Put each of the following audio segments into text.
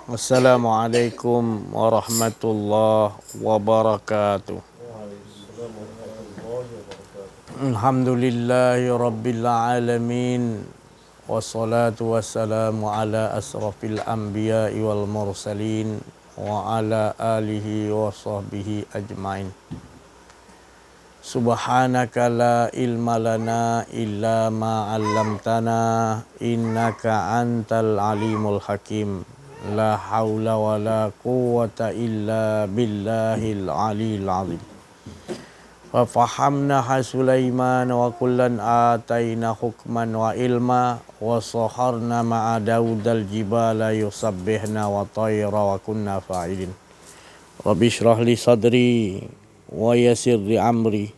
Assalamualaikum warahmatullahi wabarakatuh. Alhamdulillahi rabbil alamin. Wassalatu wassalamu ala asrafil anbiya'i wal mursalin wa ala alihi wa sahbihi ajmain. Subhanaka la ilma lana illa ma 'allamtana innaka antal alimul hakim. La haula wa la quwwata illa billahil aliyil azim. Fa fahamnaha Sulaiman wa kullan ataina hukman wa ilma wa saharna ma'a Daudal jibala yusabbihna wa tayra wa kunna fa'ilin. Rabbi shrah li sadri wa yassir li amri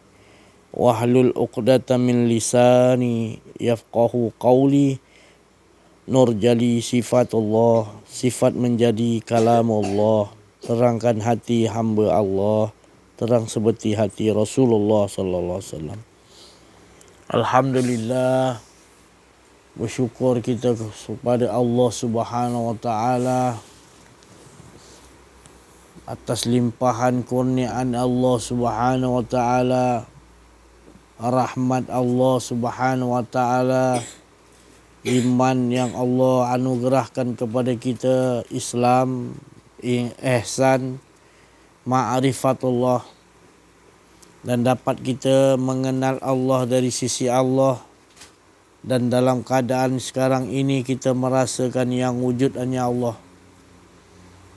wahlul 'uqdatam min lisani yafqahu qawli. Nur jadi sifatullah, sifat menjadi kalamullah, terangkan hati hamba Allah, terang seperti hati Rasulullah sallallahu alaihi wasallam. Alhamdulillah, bersyukur kita kepada Allah Subhanahu wa taala atas limpahan kurniaan Allah Subhanahu wa taala, rahmat Allah Subhanahu wa taala, iman yang Allah anugerahkan kepada kita, Islam, ihsan, ma'rifatullah, dan dapat kita mengenal Allah dari sisi Allah. Dan dalam keadaan sekarang ini kita merasakan yang wujud hanya Allah,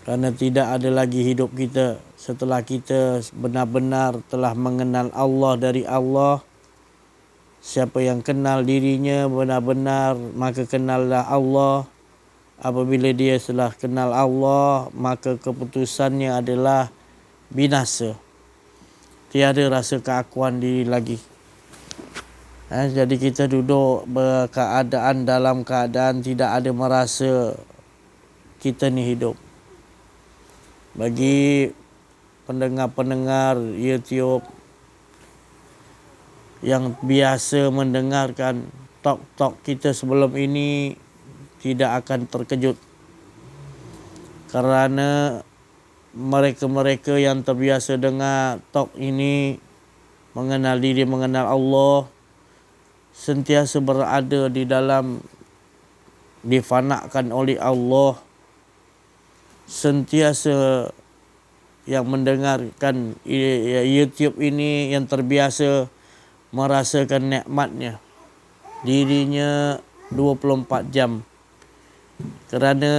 kerana tidak ada lagi hidup kita setelah kita benar-benar telah mengenal Allah dari Allah. Siapa yang kenal dirinya benar-benar, maka kenallah Allah. Apabila dia telah kenal Allah, maka keputusannya adalah binasa. Tiada rasa keakuan diri lagi. Jadi kita duduk berkeadaan dalam keadaan tidak ada merasa kita ni hidup. Bagi pendengar-pendengar YouTube yang biasa mendengarkan talk-talk kita sebelum ini, tidak akan terkejut, kerana mereka-mereka yang terbiasa dengar talk ini, mengenal diri, mengenal Allah, sentiasa berada di dalam, difanakan oleh Allah, sentiasa yang mendengarkan YouTube ini yang terbiasa merasakan nikmatnya dirinya 24 jam, kerana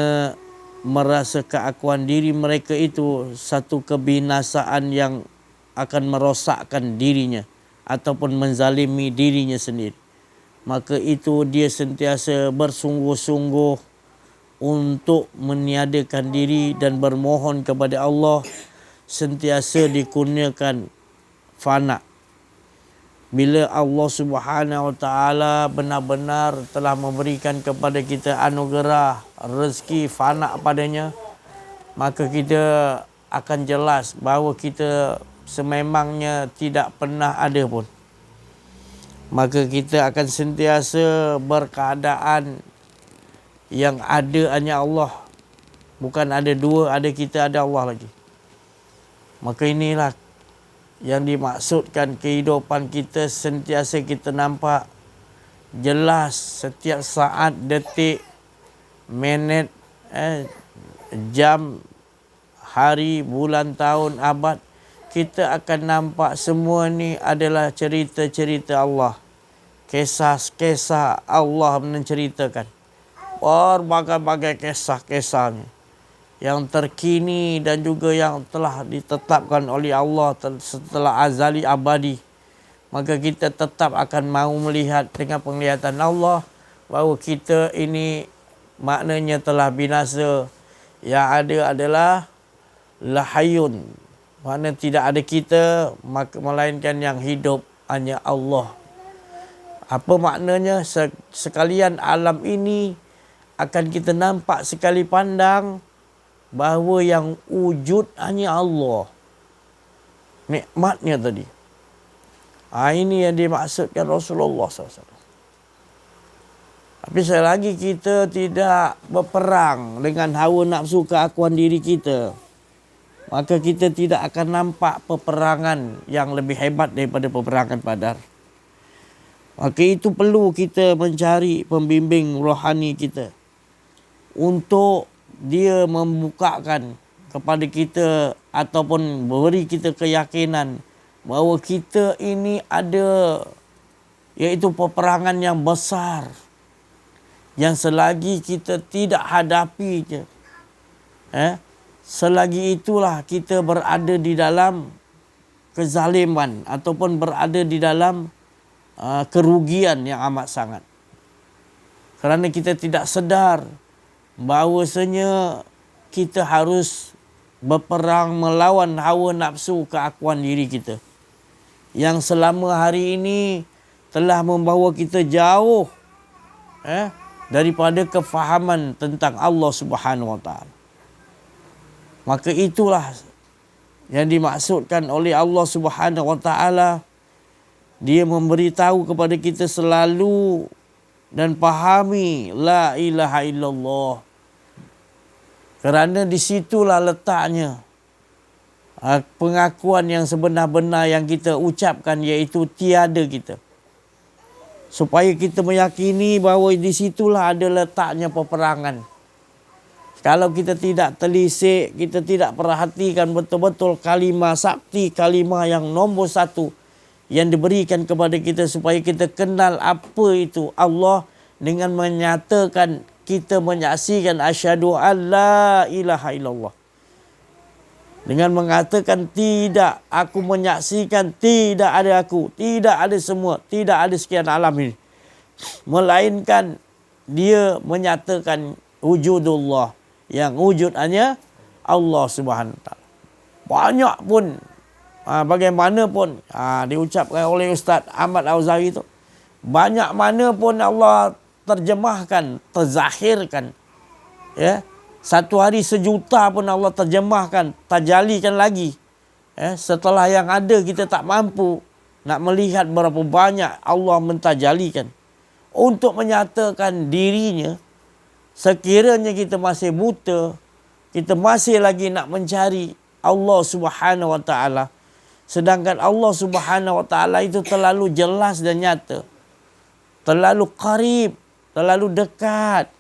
merasa keakuan diri mereka itu satu kebinasaan yang akan merosakkan dirinya ataupun menzalimi dirinya sendiri. Maka itu dia sentiasa bersungguh-sungguh untuk meniadakan diri dan bermohon kepada Allah, sentiasa dikurniakan fana. Bila Allah Subhanahu wa taala benar-benar telah memberikan kepada kita anugerah rezeki fana padanya, maka kita akan jelas bahawa kita sememangnya tidak pernah ada pun. Maka kita akan sentiasa berkeadaan yang ada hanya Allah. Bukan ada dua, ada kita, ada Allah lagi. Maka inilah yang dimaksudkan kehidupan kita sentiasa kita nampak jelas setiap saat, detik, minit, jam, hari, bulan, tahun, abad. Kita akan nampak semua ni adalah cerita-cerita Allah. Kisah-kisah Allah menceritakan. Berbagai-bagai kisah-kisahnya yang terkini dan juga yang telah ditetapkan oleh Allah setelah azali abadi. Maka kita tetap akan mahu melihat dengan penglihatan Allah bahawa kita ini maknanya telah binasa. Yang ada adalah lahayun, makna tidak ada kita, maka melainkan yang hidup hanya Allah. Apa maknanya? Sekalian alam ini akan kita nampak sekali pandang bahawa yang wujud hanya Allah. Nikmatnya tadi. Ini yang dimaksudkan Rasulullah SAW. Tapi selagi kita tidak berperang dengan hawa nafsu keakuan diri kita, maka kita tidak akan nampak peperangan yang lebih hebat daripada peperangan Badar. Maka itu perlu kita mencari pembimbing rohani kita untuk dia membukakan kepada kita ataupun beri kita keyakinan bahawa kita ini ada, iaitu peperangan yang besar yang selagi kita tidak hadapi je, selagi itulah kita berada di dalam kezaliman ataupun berada di dalam kerugian yang amat sangat. Kerana kita tidak sedar bahawasanya kita harus berperang melawan hawa nafsu keakuan diri kita yang selama hari ini telah membawa kita jauh daripada kefahaman tentang Allah Subhanahu Wa Taala. Maka itulah yang dimaksudkan oleh Allah Subhanahu Wa Taala. Dia memberitahu kepada kita selalu dan pahami la ilaha illallah. Kerana di situlah letaknya pengakuan yang sebenar-benar yang kita ucapkan, iaitu tiada kita. Supaya kita meyakini bahawa di situlah ada letaknya peperangan. Kalau kita tidak telisik, kita tidak perhatikan betul-betul kalimah sakti, kalimah yang nombor satu yang diberikan kepada kita supaya kita kenal apa itu Allah, dengan menyatakan kita menyaksikan asyhadu an la ilaha illallah. Dengan mengatakan tidak, aku menyaksikan tidak ada aku, tidak ada semua, tidak ada sekian alam ini. Melainkan dia menyatakan wujudullah, yang wujud hanya Allah Subhanahu Wa Taala. Banyak pun, bagaimanapun diucapkan oleh Ustaz Ahmad Al-Zahari itu, banyak mana pun Allah terjemahkan, terzahirkan, ya. Satu hari 1 juta pun Allah terjemahkan, tajalikan lagi. Setelah yang ada kita tak mampu nak melihat berapa banyak Allah mentajalikan untuk menyatakan dirinya. Sekiranya kita masih buta, kita masih lagi nak mencari Allah Subhanahu Wa Taala, sedangkan Allah Subhanahu Wa Taala itu terlalu jelas dan nyata, terlalu qarib, terlalu dekat.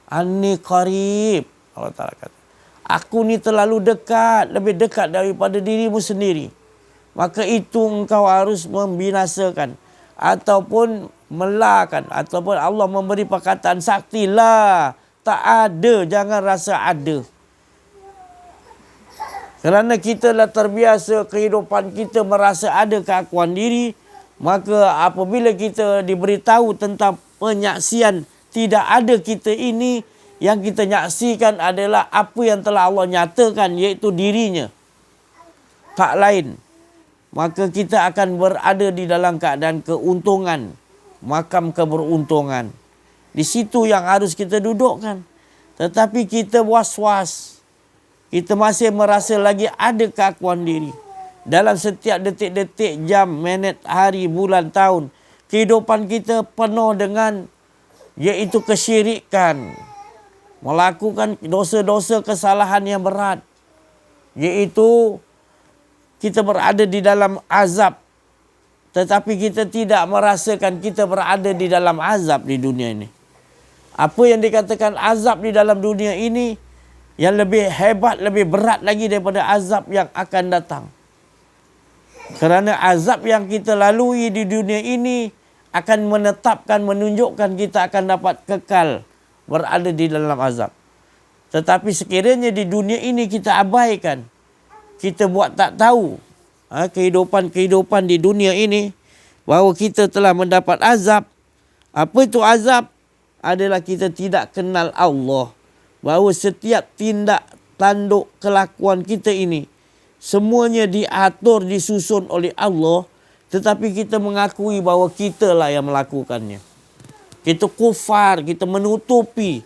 Ani qarib, Allah Ta'ala kata, aku ni terlalu dekat, lebih dekat daripada dirimu sendiri. Maka itu engkau harus membinasakan ataupun melahkan, ataupun Allah memberi perkataan sakti, la, tak ada, jangan rasa ada. Kerana kita dah terbiasa kehidupan kita merasa ada keakuan diri, maka apabila kita diberitahu tentang penyaksian tidak ada kita ini, yang kita nyaksikan adalah apa yang telah Allah nyatakan, iaitu dirinya, tak lain. Maka kita akan berada di dalam keadaan keuntungan, makam keberuntungan. Di situ yang harus kita dudukkan. Tetapi kita was-was, kita masih merasa lagi ada keakuan diri. Dalam setiap detik-detik, jam, minit, hari, bulan, tahun, kehidupan kita penuh dengan iaitu kesyirikan, melakukan dosa-dosa kesalahan yang berat, iaitu kita berada di dalam azab, tetapi kita tidak merasakan kita berada di dalam azab di dunia ini. Apa yang dikatakan azab di dalam dunia ini yang lebih hebat, lebih berat lagi daripada azab yang akan datang. Kerana azab yang kita lalui di dunia ini akan menetapkan, menunjukkan kita akan dapat kekal berada di dalam azab. Tetapi sekiranya di dunia ini kita abaikan, kita buat tak tahu kehidupan di dunia ini, bahawa kita telah mendapat azab. Apa itu azab? Adalah kita tidak kenal Allah. Bahawa setiap tindak tanduk kelakuan kita ini semuanya diatur, disusun oleh Allah, tetapi kita mengakui bahawa kitalah yang melakukannya. Kita kufar, kita menutupi.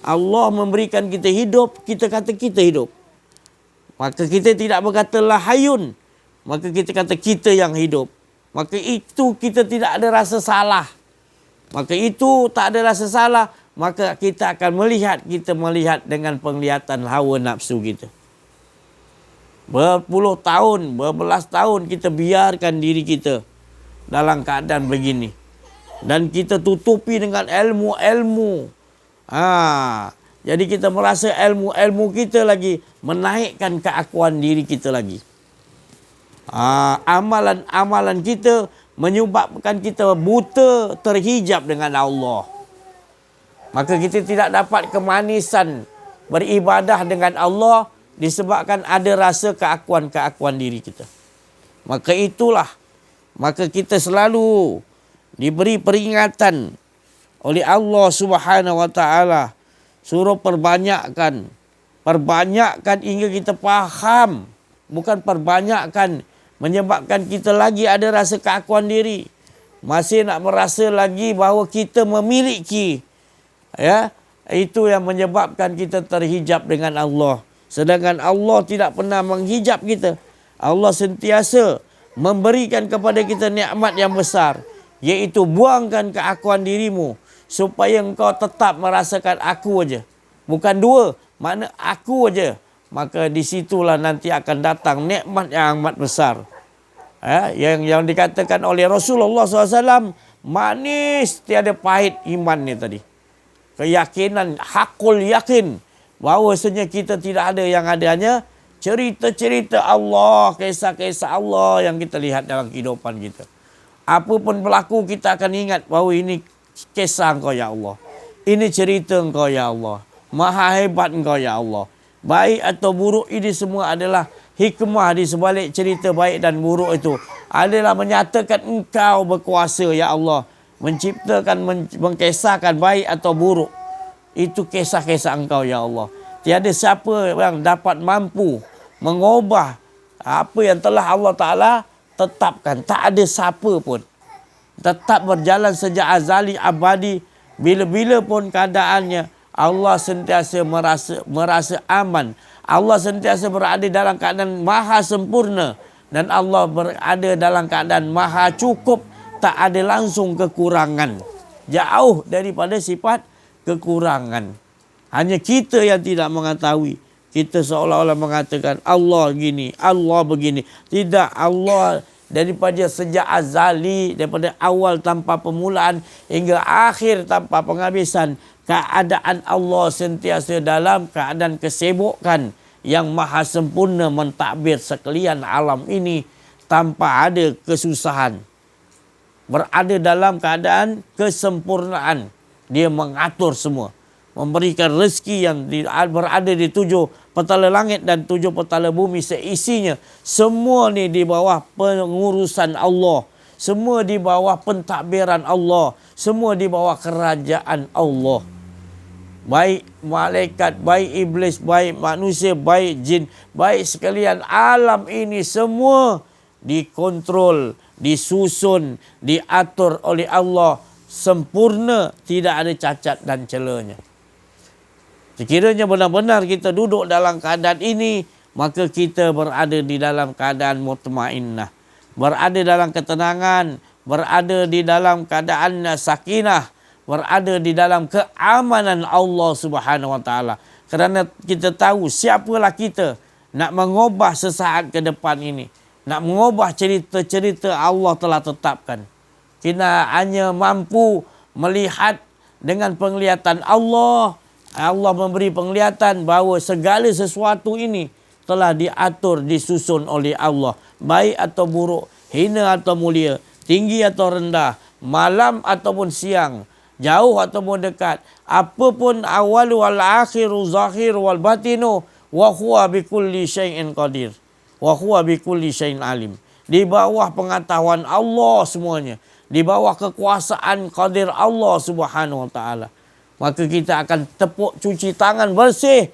Allah memberikan kita hidup, kita kata kita hidup. Maka kita tidak berkata la hayun, maka kita kata kita yang hidup. Maka itu kita tidak ada rasa salah. Maka itu tak ada rasa salah. Maka kita akan melihat dengan penglihatan hawa nafsu kita. Berpuluh tahun, berbelas tahun kita biarkan diri kita dalam keadaan begini. Dan kita tutupi dengan ilmu-ilmu. Jadi kita merasa ilmu-ilmu kita lagi menaikkan keakuan diri kita lagi. Amalan-amalan kita menyebabkan kita buta, terhijab dengan Allah. Maka kita tidak dapat kemanisan beribadah dengan Allah disebabkan ada rasa keakuan-keakuan diri kita. Maka itulah, maka kita selalu diberi peringatan oleh Allah Subhanahu wa taala, suruh perbanyakkan hingga kita faham, bukan perbanyakkan menyebabkan kita lagi ada rasa keakuan diri, masih nak merasa lagi bahawa kita memiliki, ya, itu yang menyebabkan kita terhijab dengan Allah. Sedangkan Allah tidak pernah menghijab kita. Allah sentiasa memberikan kepada kita nikmat yang besar, iaitu buangkan keakuan dirimu supaya engkau tetap merasakan aku aja, bukan dua, makna aku aja. Maka disitulah nanti akan datang nikmat yang amat besar. Yang dikatakan oleh Rasulullah SAW, manis tiada pahit iman ni tadi. Keyakinan, hakul yakin, bahawasanya kita tidak ada yang adanya cerita-cerita Allah, kisah-kisah Allah yang kita lihat dalam kehidupan kita. Apa pun berlaku, kita akan ingat bahawa ini kisah Engkau ya Allah. Ini cerita Engkau ya Allah. Maha hebat Engkau ya Allah. Baik atau buruk, ini semua adalah hikmah di sebalik cerita baik dan buruk itu. Adalah menyatakan Engkau berkuasa ya Allah. Menciptakan, mengkisahkan baik atau buruk. Itu kisah-kisah Engkau ya Allah. Tiada siapa yang dapat mampu mengubah apa yang telah Allah Ta'ala tetapkan. Tak ada siapa pun. Tetap berjalan sejak azali abadi. Bila-bila pun keadaannya, Allah sentiasa merasa aman. Allah sentiasa berada dalam keadaan maha sempurna. Dan Allah berada dalam keadaan maha cukup. Tak ada langsung kekurangan. Jauh daripada sifat kekurangan. Hanya kita yang tidak mengetahui. Kita seolah-olah mengatakan Allah gini, Allah begini. Tidak, Allah daripada sejak azali, daripada awal tanpa permulaan hingga akhir tanpa penghabisan. Keadaan Allah sentiasa dalam keadaan kesibukan yang maha sempurna mentadbir sekalian alam ini tanpa ada kesusahan. Berada dalam keadaan kesempurnaan. Dia mengatur semua. Memberikan rezeki yang berada di 7 petala langit dan 7 petala bumi seisinya. Semua ni di bawah pengurusan Allah. Semua di bawah pentadbiran Allah. Semua di bawah kerajaan Allah. Baik malaikat, baik iblis, baik manusia, baik jin, baik sekalian alam ini semua dikontrol, disusun, diatur oleh Allah sempurna, tidak ada cacat dan celanya. Sekiranya benar-benar kita duduk dalam keadaan ini, maka kita berada di dalam keadaan mutmainnah, berada dalam ketenangan, berada di dalam keadaan sakinah, berada di dalam keamanan Allah Subhanahu wa taala. Kerana kita tahu siapalah kita nak mengubah sesaat ke depan ini, nak mengubah cerita-cerita Allah telah tetapkan. Kita hanya mampu melihat dengan penglihatan Allah. Allah memberi penglihatan bahawa segala sesuatu ini telah diatur, disusun oleh Allah. Baik atau buruk, hina atau mulia, tinggi atau rendah, malam ataupun siang, jauh ataupun dekat. Apapun awal wal akhiru zahir wal batinu, wa huwa bikulli syai'in qadir. Wa huwa bikulli syai'in alim. Di bawah pengetahuan Allah semuanya. Di bawah kekuasaan qadir Allah Subhanahu wa taala. Maka kita akan tepuk cuci tangan bersih.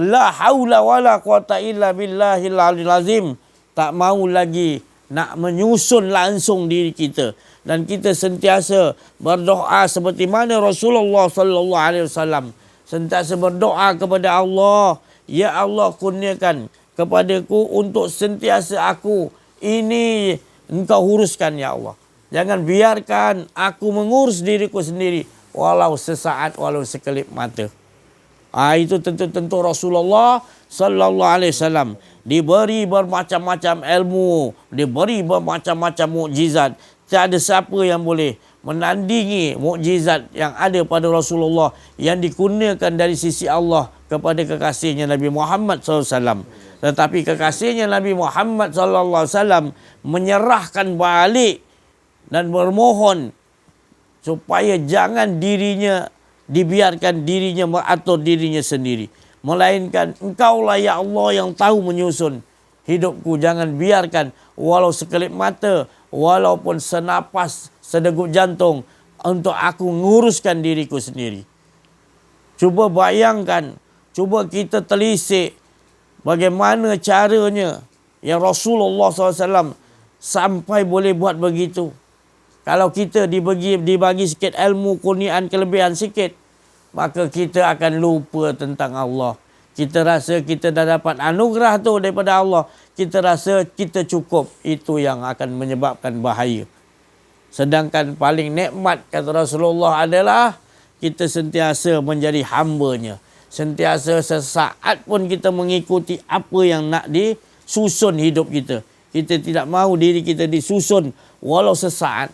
La haula wala quwata illa billahil aliyil azim. Tak mau lagi nak menyusun langsung diri kita. Dan kita sentiasa berdoa seperti mana Rasulullah sallallahu alaihi wasallam sentiasa berdoa kepada Allah, ya Allah kurniakan kepadaku untuk sentiasa aku ini Engkau uruskan ya Allah. Jangan biarkan aku mengurus diriku sendiri walau sesaat, walau sekelip mata. Itu tentu Rasulullah sallallahu alaihi wasallam diberi bermacam-macam ilmu, diberi bermacam-macam mukjizat. Tiada siapa yang boleh menandingi mukjizat yang ada pada Rasulullah yang dikurniakan dari sisi Allah kepada kekasihnya Nabi Muhammad SAW. Tetapi kekasihnya Nabi Muhammad SAW menyerahkan balik dan bermohon supaya jangan dibiarkan dirinya mengatur dirinya sendiri. Melainkan engkaulah ya Allah yang tahu menyusun hidupku. Jangan biarkan walau sekelip mata, walaupun senapas, sedegup jantung, untuk aku menguruskan diriku sendiri. Cuba bayangkan, cuba kita telisik bagaimana caranya yang Rasulullah SAW sampai boleh buat begitu. Kalau kita dibagi sikit ilmu, kurniaan, kelebihan sikit, maka kita akan lupa tentang Allah. Kita rasa kita dah dapat anugerah tu daripada Allah. Kita rasa kita cukup. Itu yang akan menyebabkan bahaya. Sedangkan paling nikmat kata Rasulullah adalah kita sentiasa menjadi hamba-Nya. Sentiasa sesaat pun kita mengikuti apa yang nak disusun hidup kita. Kita tidak mahu diri kita disusun walau sesaat.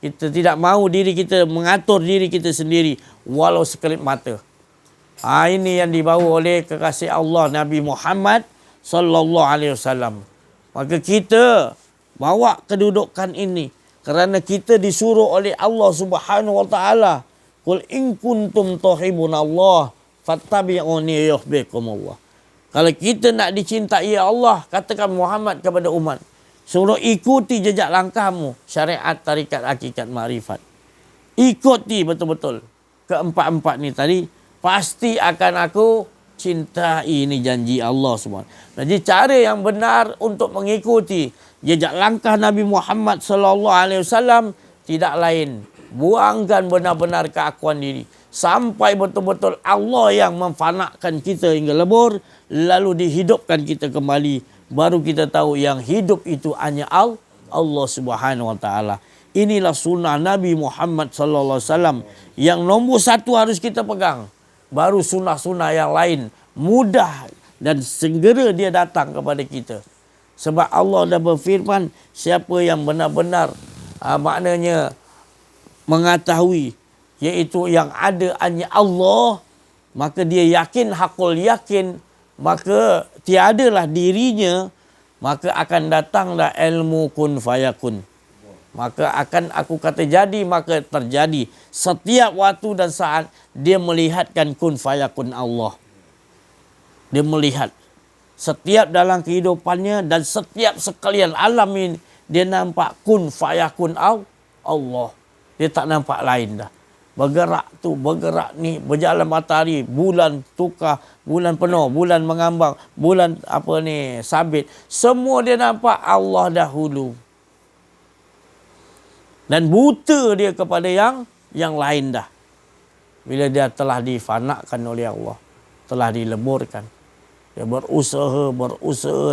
Kita tidak mahu diri kita mengatur diri kita sendiri walau sekelip mata. Ini yang dibawa oleh kekasih Allah Nabi Muhammad sallallahu alaihi wasallam. Maka kita bawa kedudukan ini kerana kita disuruh oleh Allah Subhanahu wa taala, "Qul in kuntum tuhibbunallah fattabi'uni yuhibbukumullah." Kalau kita nak dicintai Allah, katakan Muhammad kepada umat, suruh ikuti jejak langkahmu, syariat, tarikat, hakikat, makrifat. Ikuti betul-betul keempat-empat ni tadi, pasti akan aku cintai. Ini janji Allah SWT. Jadi cara yang benar untuk mengikuti jejak langkah Nabi Muhammad SAW tidak lain, buangkan benar-benar keakuan diri. Sampai betul-betul Allah yang memfanakkan kita hingga lebur, lalu dihidupkan kita kembali. Baru kita tahu yang hidup itu hanya Allah Subhanahu wa taala. Inilah sunnah Nabi Muhammad sallallahu alaihi wasallam yang nombor satu harus kita pegang. Baru sunnah-sunnah yang lain mudah dan segera dia datang kepada kita. Sebab Allah dah berfirman, siapa yang benar-benar maknanya mengetahui, iaitu yang ada hanya Allah, maka dia yakin, hakul yakin, maka tiadalah dirinya, maka akan datanglah ilmu kun fayakun. Maka akan aku kata jadi, maka terjadi. Setiap waktu dan saat dia melihatkan kun fayakun Allah. Dia melihat setiap dalam kehidupannya dan setiap sekalian alam ini, dia nampak kun fayakun Allah. Dia tak nampak lain dah. Bergerak tu, bergerak ni, berjalan matahari, bulan tukar, bulan penuh, bulan mengambang, bulan sabit. Semua dia nampak Allah dahulu. Dan buta dia kepada yang lain dah. Bila dia telah difanakkan oleh Allah, telah dileburkan. Dia berusaha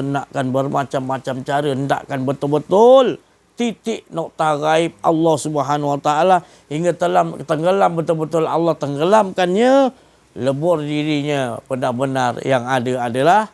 nakkan bermacam-macam cara, hendakkan betul-betul titik nokta gaib Allah Subhanahu wa taala hingga tenggelam betul-betul Allah tenggelamkannya, lebur dirinya benar-benar yang ada adalah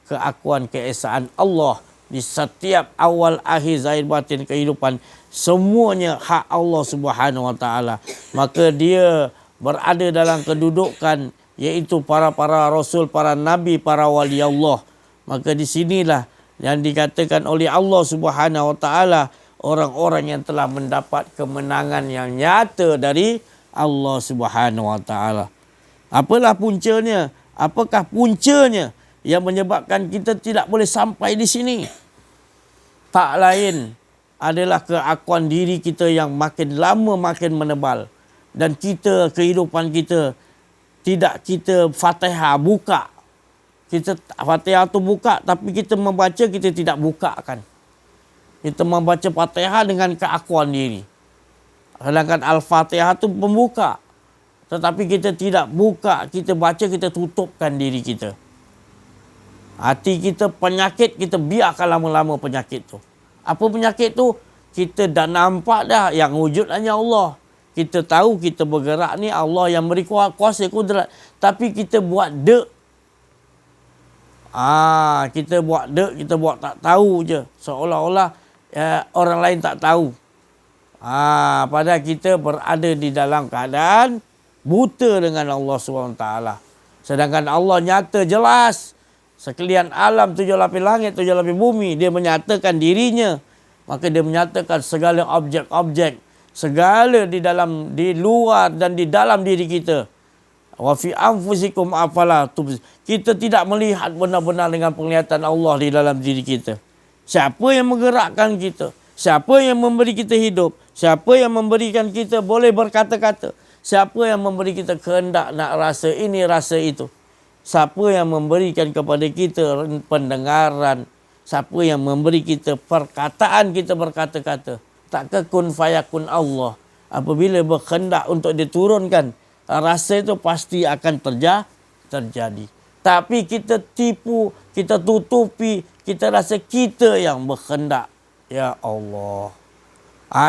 keakuan keesaan Allah di setiap awal akhir zahir batin kehidupan, semuanya hak Allah Subhanahu wa taala. Maka dia berada dalam kedudukan iaitu para rasul, para nabi, para wali Allah. Maka di sinilah yang dikatakan oleh Allah Subhanahu wa taala orang-orang yang telah mendapat kemenangan yang nyata dari Allah Subhanahu wa taala. Apalah puncanya? Apakah puncanya yang menyebabkan kita tidak boleh sampai di sini? Tak lain adalah keakuan diri kita yang makin lama makin menebal. Dan kita, kehidupan kita, tidak kita Fatihah buka. Kita Fatihah tu buka, tapi kita membaca, kita tidak bukakan. Kita membaca Fatihah dengan keakuan diri. Sedangkan Al-Fatihah tu pembuka. Tetapi kita tidak buka, kita baca, kita tutupkan diri kita. Hati kita penyakit, kita biarkan lama-lama penyakit tu. Apa penyakit tu? kita dah nampak dah yang wujud hanya Allah. Kita tahu kita bergerak ni Allah yang beri kuasa kudrat. Tapi kita buat dek. Kita buat dek, kita buat tak tahu je. Seolah-olah orang lain tak tahu. Padahal kita berada di dalam keadaan buta dengan Allah SWT. Sedangkan Allah nyata jelas. Sekalian alam, 7 lapis langit, 7 lapis bumi. Dia menyatakan dirinya. Maka dia menyatakan segala objek-objek. Segala di luar dan di dalam diri kita. Wa fi anfusikum afala tubsirun. Kita tidak melihat benar-benar dengan penglihatan Allah di dalam diri kita. Siapa yang menggerakkan kita? Siapa yang memberi kita hidup? Siapa yang memberikan kita boleh berkata-kata? Siapa yang memberi kita kehendak nak rasa ini, rasa itu? Siapa yang memberikan kepada kita pendengaran? Siapa yang memberi kita perkataan kita berkata-kata? Takkah kun fayakun Allah? Apabila berkehendak untuk diturunkan, rasa itu pasti akan terjadi. Tapi kita tipu, kita tutupi, kita rasa kita yang berkehendak. Ya Allah.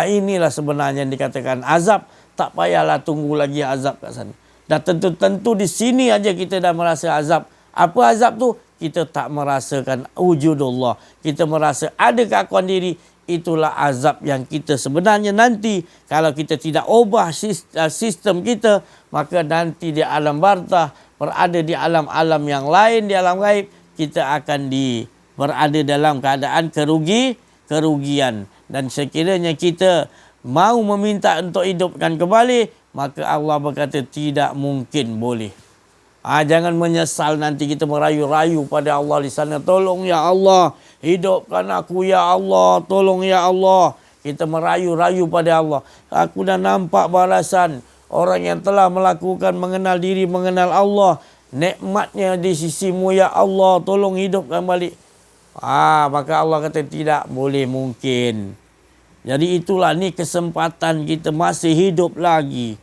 Inilah sebenarnya yang dikatakan azab. Tak payahlah tunggu lagi azab kat sana. Dah tentu-tentu di sini aja kita dah merasa azab. Apa azab tu? Kita tak merasakan wujudullah. Kita merasa ada keakuan diri. Itulah azab yang kita sebenarnya nanti. Kalau kita tidak ubah sistem kita, maka nanti di alam barzah, berada di alam-alam yang lain, di alam gaib, kita akan berada dalam keadaan kerugian. Dan sekiranya kita mau meminta untuk hidupkan kembali, maka Allah berkata tidak mungkin boleh. Jangan menyesal nanti kita merayu-rayu pada Allah di sana. Tolong ya Allah, hidupkan aku ya Allah. Tolong ya Allah. Kita merayu-rayu pada Allah. Aku dah nampak balasan orang yang telah melakukan mengenal diri, mengenal Allah. Nikmatnya di sisimu ya Allah. Tolong hidupkan balik. Maka Allah kata tidak boleh mungkin. Jadi itulah ni kesempatan kita masih hidup lagi.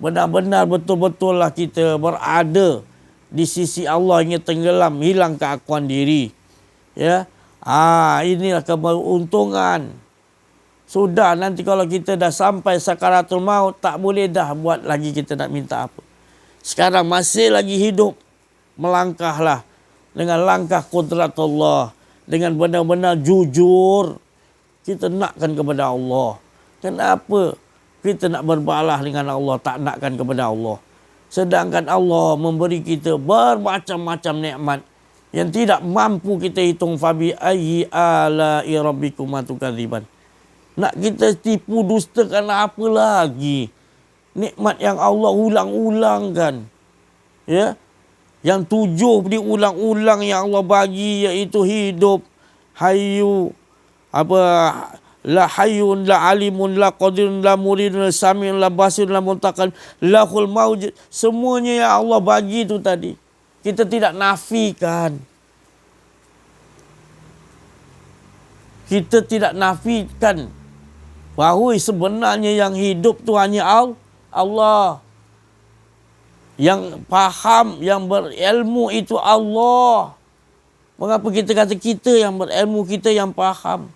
Benar-benar betul-betul lah kita berada di sisi Allah yang tenggelam, hilang keakuan diri. Ya, inilah keberuntungan. Sudah nanti kalau kita dah sampai sakaratul maut, tak boleh dah buat lagi kita nak minta apa. Sekarang masih lagi hidup, melangkahlah dengan langkah kudrat Allah, dengan benar-benar jujur kita nakkan kepada Allah. Kenapa kita nak berbalah dengan Allah, tak nakkan kepada Allah? Sedangkan Allah memberi kita bermacam-macam nikmat yang tidak mampu kita hitung. Fabi ayyi ala'i rabbikum tukadziban. Nak kita tipu dustakan apa lagi? Nikmat yang Allah ulang-ulangkan. Ya. Yang 7 diulang-ulang yang Allah bagi, iaitu hidup, hayyu, la hayyun, la alimun, la qadirun, la muridun, la sami'un, la basirun, la muntaqan, lahul maujud. Semuanya yang Allah bagi itu tadi. Kita tidak nafikan. Kita tidak nafikan bahawa sebenarnya yang hidup tu hanya Allah. Yang faham, yang berilmu itu Allah. Mengapa kita kata kita yang berilmu, kita yang faham?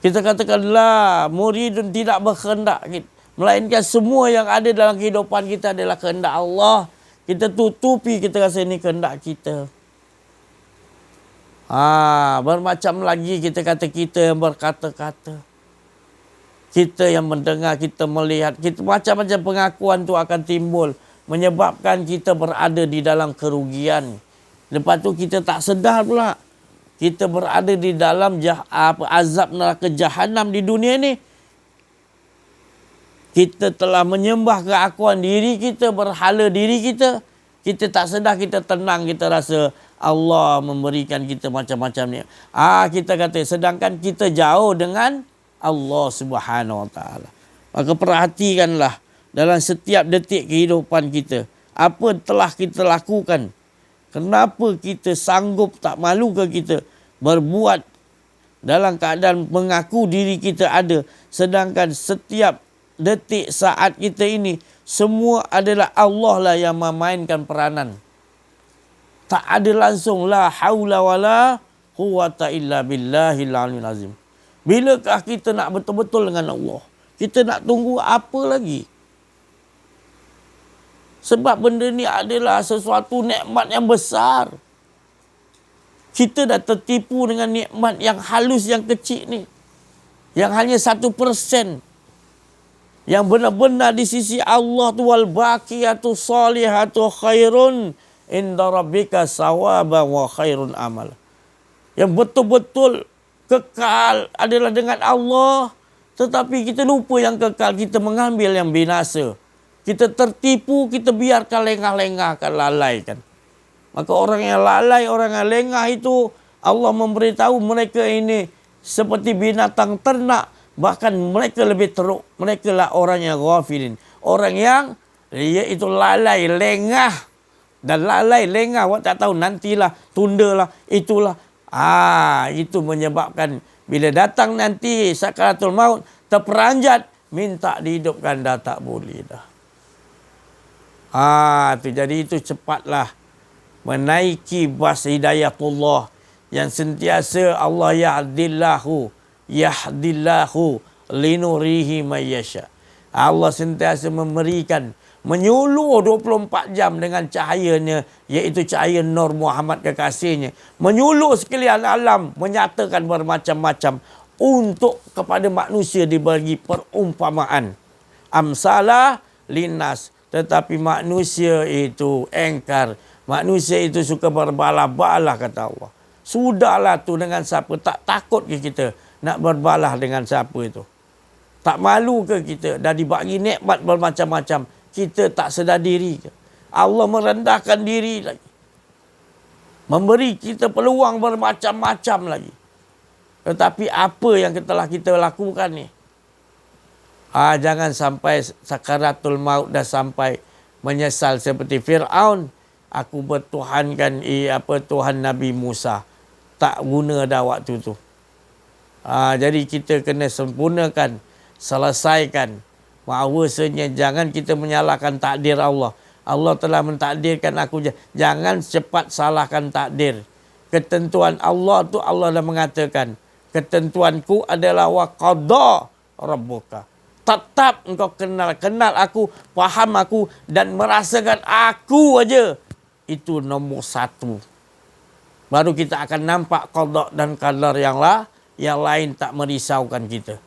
Kita katakanlah muridun tidak berkehendak, melainkan semua yang ada dalam kehidupan kita adalah kehendak Allah. Kita tutupi, kita rasa ini kehendak kita. Bermacam lagi kita kata kita yang berkata-kata. Kita yang mendengar, kita melihat, kita macam-macam pengakuan tu akan timbul, menyebabkan kita berada di dalam kerugian. Lepas tu kita tak sedar pula. Kita berada di dalam azab neraka jahanam di dunia ni. Kita telah menyembah keakuan diri kita, berhala diri kita. Kita tak sedar, kita tenang, kita rasa Allah memberikan kita macam-macam ni. Kita kata sedangkan kita jauh dengan Allah Subhanahu Wa Taala. Maka perhatikanlah dalam setiap detik kehidupan kita, apa telah kita lakukan. Kenapa kita sanggup, tak malu ke kita berbuat dalam keadaan mengaku diri kita ada, sedangkan setiap detik saat kita ini semua adalah Allah lah yang memainkan peranan. Tak ada langsung la haula wala quwata illa billahil aliyil azim. Bilakah kita nak betul-betul dengan Allah? Kita nak tunggu apa lagi? Sebab benda ni adalah sesuatu nikmat yang besar. Kita dah tertipu dengan nikmat yang halus, yang kecil ni. Yang hanya 1%. Yang benar-benar di sisi Allah tu wal baqiyatu salihatu khairun inda rabbika sawaban wa khairun amal. Yang betul-betul kekal adalah dengan Allah, tetapi kita lupa yang kekal, kita mengambil yang binasa. Kita tertipu, kita biarkan lengah-lengahkan, lalaikan. Maka orang yang lalai, orang yang lengah itu, Allah memberitahu mereka ini seperti binatang ternak. Bahkan mereka lebih teruk. Mereka lah orang yang ghafilin. Orang yang iaitu lalai, lengah. Dan lalai, lengah. Awak tak tahu, nantilah, tundalah, itulah. Itu menyebabkan bila datang nanti sakaratul maut, terperanjat, minta dihidupkan, dah tak boleh dah. Jadi itu cepatlah menaiki bas hidayatullah yang sentiasa Allah yahdillahu linurihi mayyasha. Allah sentiasa memberikan, menyuluh 24 jam dengan cahayanya, iaitu cahaya Nur Muhammad kekasihnya. Menyuluh sekalian alam, menyatakan bermacam-macam untuk kepada manusia dibagi perumpamaan. Amsalah linnas. Tetapi manusia itu engkar. Manusia itu suka berbalah-balah, kata Allah. Sudahlah tu dengan siapa? Tak takut ke kita nak berbalah dengan siapa itu? Tak malu ke kita? Dah dibagi nikmat bermacam-macam. Kita tak sedar diri ke? Allah merendahkan diri lagi. Memberi kita peluang bermacam-macam lagi. Tetapi apa yang telah kita lakukan ni? Jangan sampai sakaratul maut dah sampai menyesal seperti Fir'aun. Aku bertuhankan Tuhan Nabi Musa. Tak guna dah waktu tu. Jadi kita kena sempurnakan, selesaikan. Bahawasanya jangan kita menyalahkan takdir Allah. Allah telah mentakdirkan aku. Jangan cepat salahkan takdir. Ketentuan Allah tu Allah dah mengatakan. Ketentuanku adalah wa qada rabbuka. Tetap engkau kenal aku, faham aku dan merasakan aku aja. Itu nombor 1. Baru kita akan nampak qada dan qadar yang lain tak merisaukan kita.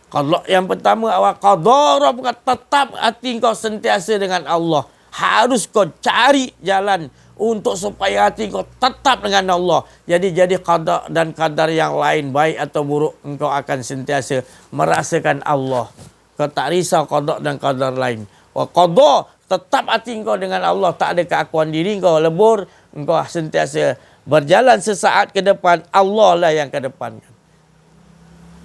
Qada yang pertama, wa qada rabbuka, tetap hati engkau sentiasa dengan Allah. Harus kau cari jalan untuk supaya hati engkau tetap dengan Allah. Jadi qada dan qadar yang lain, baik atau buruk, engkau akan sentiasa merasakan Allah. Kau tak risau qada dan qadar lain. Qada, tetap hati engkau dengan Allah. Tak ada keakuan diri, engkau lebur. Engkau sentiasa berjalan sesaat ke depan. Allah lah yang ke depan.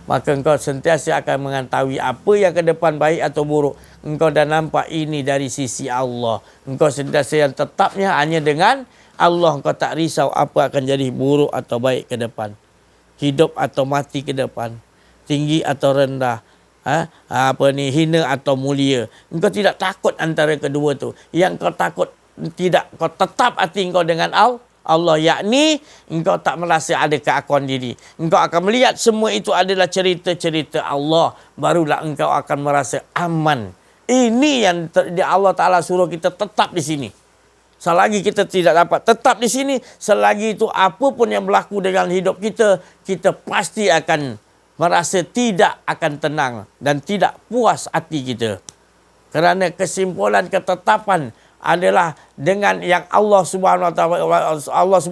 Maka engkau sentiasa akan mengetahui apa yang ke depan, baik atau buruk. Engkau dah nampak ini dari sisi Allah. Engkau sentiasa yang tetapnya hanya dengan Allah. Engkau tak risau apa akan jadi buruk atau baik ke depan. Hidup atau mati ke depan. Tinggi atau rendah. Hina atau mulia. Engkau tidak takut antara kedua tu. Yang kau takut tidak, kau tetap hati engkau dengan Allah, yakni engkau tak merasa ada keakuan diri. Engkau akan melihat semua itu adalah cerita-cerita Allah. Barulah engkau akan merasa aman. Ini yang Allah Ta'ala suruh kita tetap di sini. Selagi kita tidak dapat tetap di sini, selagi itu apapun yang berlaku dalam hidup kita, kita pasti akan merasa tidak akan tenang dan tidak puas hati kita. Kerana kesimpulan ketetapan adalah dengan yang Allah Subhanahu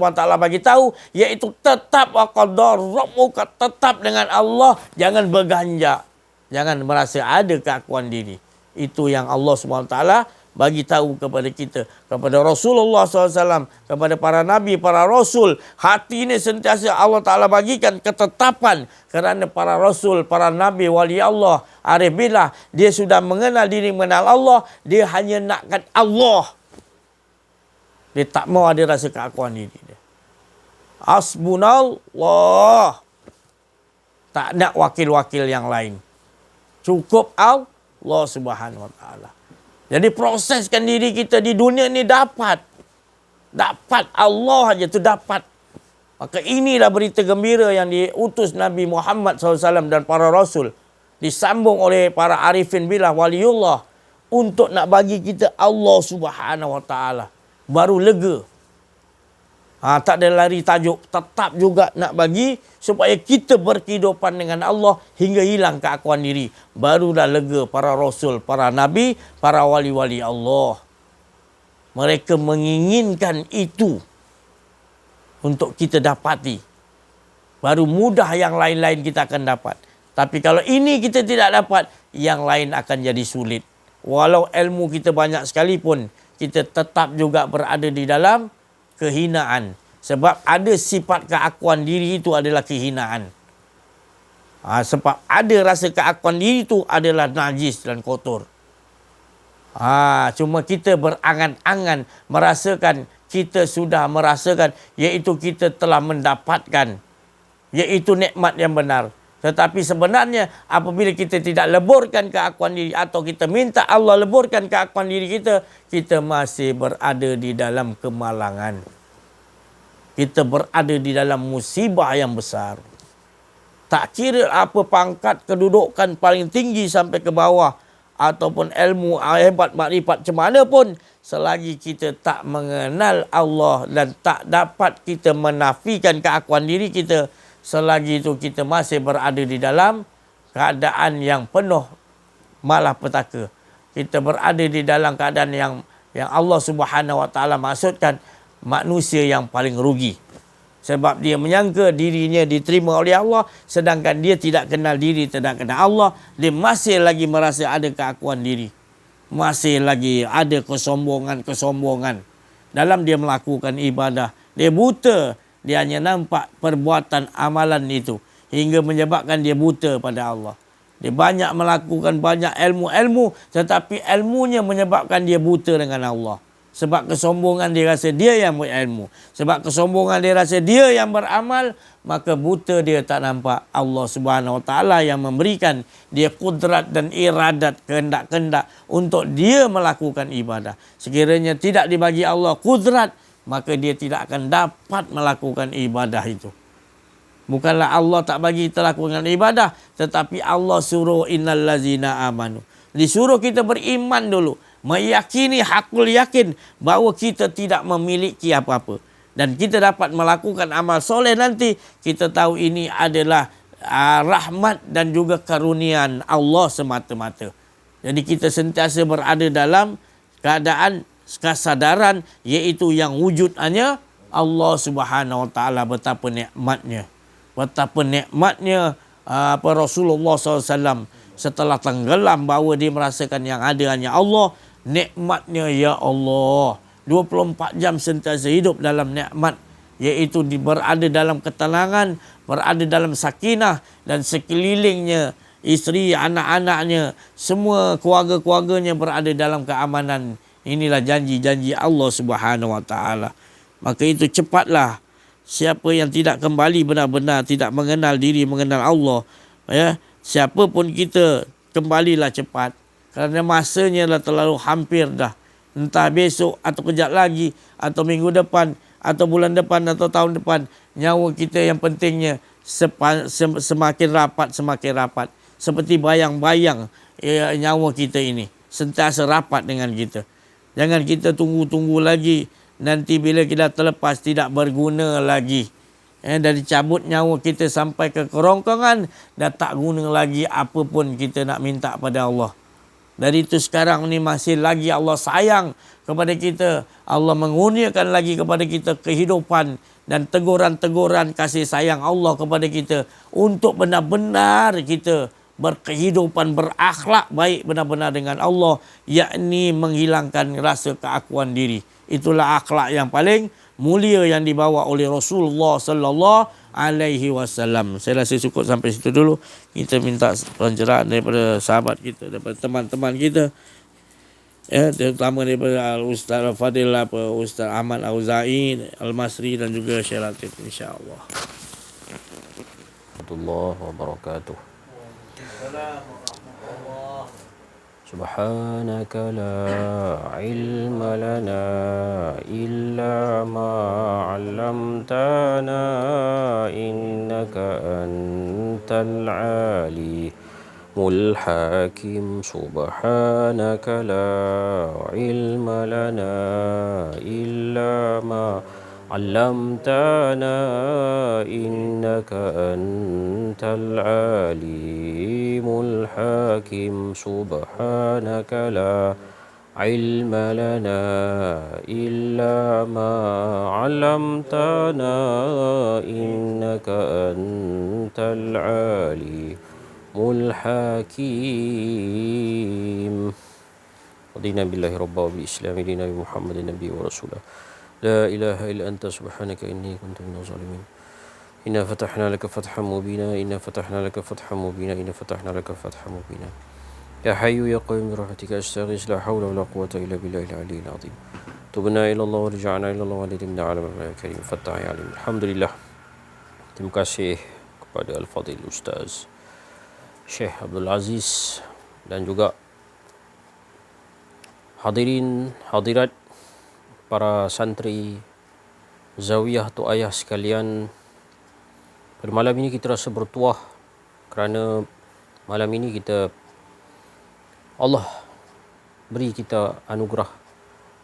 wa taala bagi tahu, iaitu tetap wa qadar rabbuka, tetap dengan Allah, jangan berganjak, jangan merasa ada keakuan diri. Itu yang Allah Subhanahu wa taala bagi tahu kepada kita, kepada Rasulullah SAW, kepada para nabi, para rasul. Hati ini sentiasa Allah Ta'ala bagikan ketetapan. Kerana para rasul, para nabi, wali Allah, arif billah, dia sudah mengenal diri, mengenal Allah. Dia hanya nakkan Allah. Dia tak mau ada rasa keakuan diri dia. Hasbunallah. Tak nak wakil-wakil yang lain. Cukup Allah Subhanahu wa taala. Jadi proseskan diri kita di dunia ni dapat. Dapat Allah aja tu dapat. Maka inilah berita gembira yang diutus Nabi Muhammad SAW dan para Rasul. Disambung oleh para arifin billah, waliullah. Untuk nak bagi kita Allah Subhanahu Wa Taala. Baru lega. Tak ada lari tajuk. Tetap juga nak bagi supaya kita berkehidupan dengan Allah hingga hilang keakuan diri. Barulah lega para Rasul, para Nabi, para wali-wali Allah. Mereka menginginkan itu untuk kita dapati. Baru mudah yang lain-lain kita akan dapat. Tapi kalau ini kita tidak dapat, yang lain akan jadi sulit. Walau ilmu kita banyak sekalipun, kita tetap juga berada di dalam kehinaan. Sebab ada sifat keakuan diri itu adalah kehinaan. Sebab ada rasa keakuan diri itu adalah najis dan kotor. Cuma kita berangan-angan merasakan, kita sudah merasakan, iaitu kita telah mendapatkan, iaitu nikmat yang benar. Tetapi sebenarnya apabila kita tidak leburkan keakuan diri atau kita minta Allah leburkan keakuan diri kita, kita masih berada di dalam kemalangan. Kita berada di dalam musibah yang besar. Tak kira apa pangkat kedudukan paling tinggi sampai ke bawah, ataupun ilmu hebat makrifat macam mana pun, selagi kita tak mengenal Allah dan tak dapat kita menafikan keakuan diri kita, selagi itu kita masih berada di dalam keadaan yang penuh malapetaka. Kita berada di dalam keadaan yang Allah Subhanahu Wa Taala maksudkan manusia yang paling rugi. Sebab dia menyangka dirinya diterima oleh Allah, sedangkan dia tidak kenal diri, tidak kenal Allah. Dia masih lagi merasa ada keakuan diri. Masih lagi ada kesombongan-kesombongan dalam dia melakukan ibadah. Dia buta, dia hanya nampak perbuatan amalan itu, hingga menyebabkan dia buta pada Allah. Dia banyak melakukan banyak ilmu-ilmu, tetapi ilmunya menyebabkan dia buta dengan Allah. Sebab kesombongan dia rasa dia yang berilmu. Sebab kesombongan dia rasa dia yang beramal, maka buta dia tak nampak Allah Subhanahu Wa Taala yang memberikan dia kudrat dan iradat, kehendak-kehendak untuk dia melakukan ibadah. Sekiranya tidak dibagi Allah kudrat, maka dia tidak akan dapat melakukan ibadah itu. Bukanlah Allah tak bagi kita lakukan ibadah, tetapi Allah suruh innal ladzina amanu. Disuruh kita beriman dulu. Meyakini hakul yakin bahawa kita tidak memiliki apa-apa. Dan kita dapat melakukan amal soleh nanti. Kita tahu ini adalah rahmat dan juga karuniaan Allah semata-mata. Jadi kita sentiasa berada dalam keadaan kesadaran, iaitu yang wujud hanya Allah Subhanahu Wa Taala. Betapa nikmatnya. Betapa nikmatnya Rasulullah SAW setelah tenggelam bahawa dia merasakan yang ada hanya Allah. Nikmatnya ya Allah. 24 jam sentiasa hidup dalam nikmat, iaitu berada dalam ketenangan, berada dalam sakinah, dan sekelilingnya isteri, anak-anaknya, semua keluarga-keluarganya berada dalam keamanan. Inilah janji-janji Allah Subhanahu Wa Taala. Maka itu cepatlah siapa yang tidak kembali benar-benar, tidak mengenal diri, mengenal Allah, siapa pun kita, kembalilah cepat. Kerana masanya dah terlalu hampir dah. Entah besok atau kejap lagi, atau minggu depan, atau bulan depan, atau tahun depan. Nyawa kita yang pentingnya semakin rapat. Seperti bayang-bayang nyawa kita ini. Sentiasa rapat dengan kita. Jangan kita tunggu-tunggu lagi. Nanti bila kita terlepas tidak berguna lagi. Dan dicabut nyawa kita sampai ke kerongkongan. Dah tak guna lagi apa pun kita nak minta pada Allah. Dari itu sekarang ni masih lagi Allah sayang kepada kita. Allah mengurniakan lagi kepada kita kehidupan dan teguran-teguran kasih sayang Allah kepada kita. Untuk benar-benar kita berkehidupan, berakhlak baik benar-benar dengan Allah. Yakni menghilangkan rasa keakuan diri. Itulah akhlak yang paling mulia yang dibawa oleh Rasulullah Sallallahu Alaihi Wasallam. Saya rasa cukup sampai situ dulu. Kita minta pencerahan daripada sahabat kita, daripada teman-teman kita, terutama daripada Ustaz Fadil, Ustaz Ahmad Auza'i Al-Masri dan juga Syekh Latif, insya-Allah. Warahmatullahi wabarakatuh. سبحانك لا علم لنا إلا ما علمتنا إنك أنت العليم الحكيم سبحانك لا علم لنا إلا ما علمتنا إنك أنت العليم الحكيم سبحانك لا علم لنا إلا ما علمتنا إنك أنت العليم الحكيم رضينا بالله ربا وبالإسلام دينا بمحمد النبي ورسوله لا إله إلا أنت سبحانك إني كنت من الظالمين إنا فتحنا لك فتحا مبينا إنا فتحنا لك فتحا مبينا إنا فتحنا لك فتحا مبينا يا حي يا قيوم برحمتك أستغيث لا حول ولا قوة إلا بالله العلي العظيم تبنا إلى الله ورجعنا إلى الله وندمنا على ما كريم فتح يا عليم Alhamdulillah. Terima kasih kepada Al-Fadhil Ustaz Syekh Abdul Aziz dan juga hadirin hadirat para santri Zawiyah Tok Ayah sekalian. Pada malam ini kita rasa bertuah kerana malam ini Allah beri kita anugerah,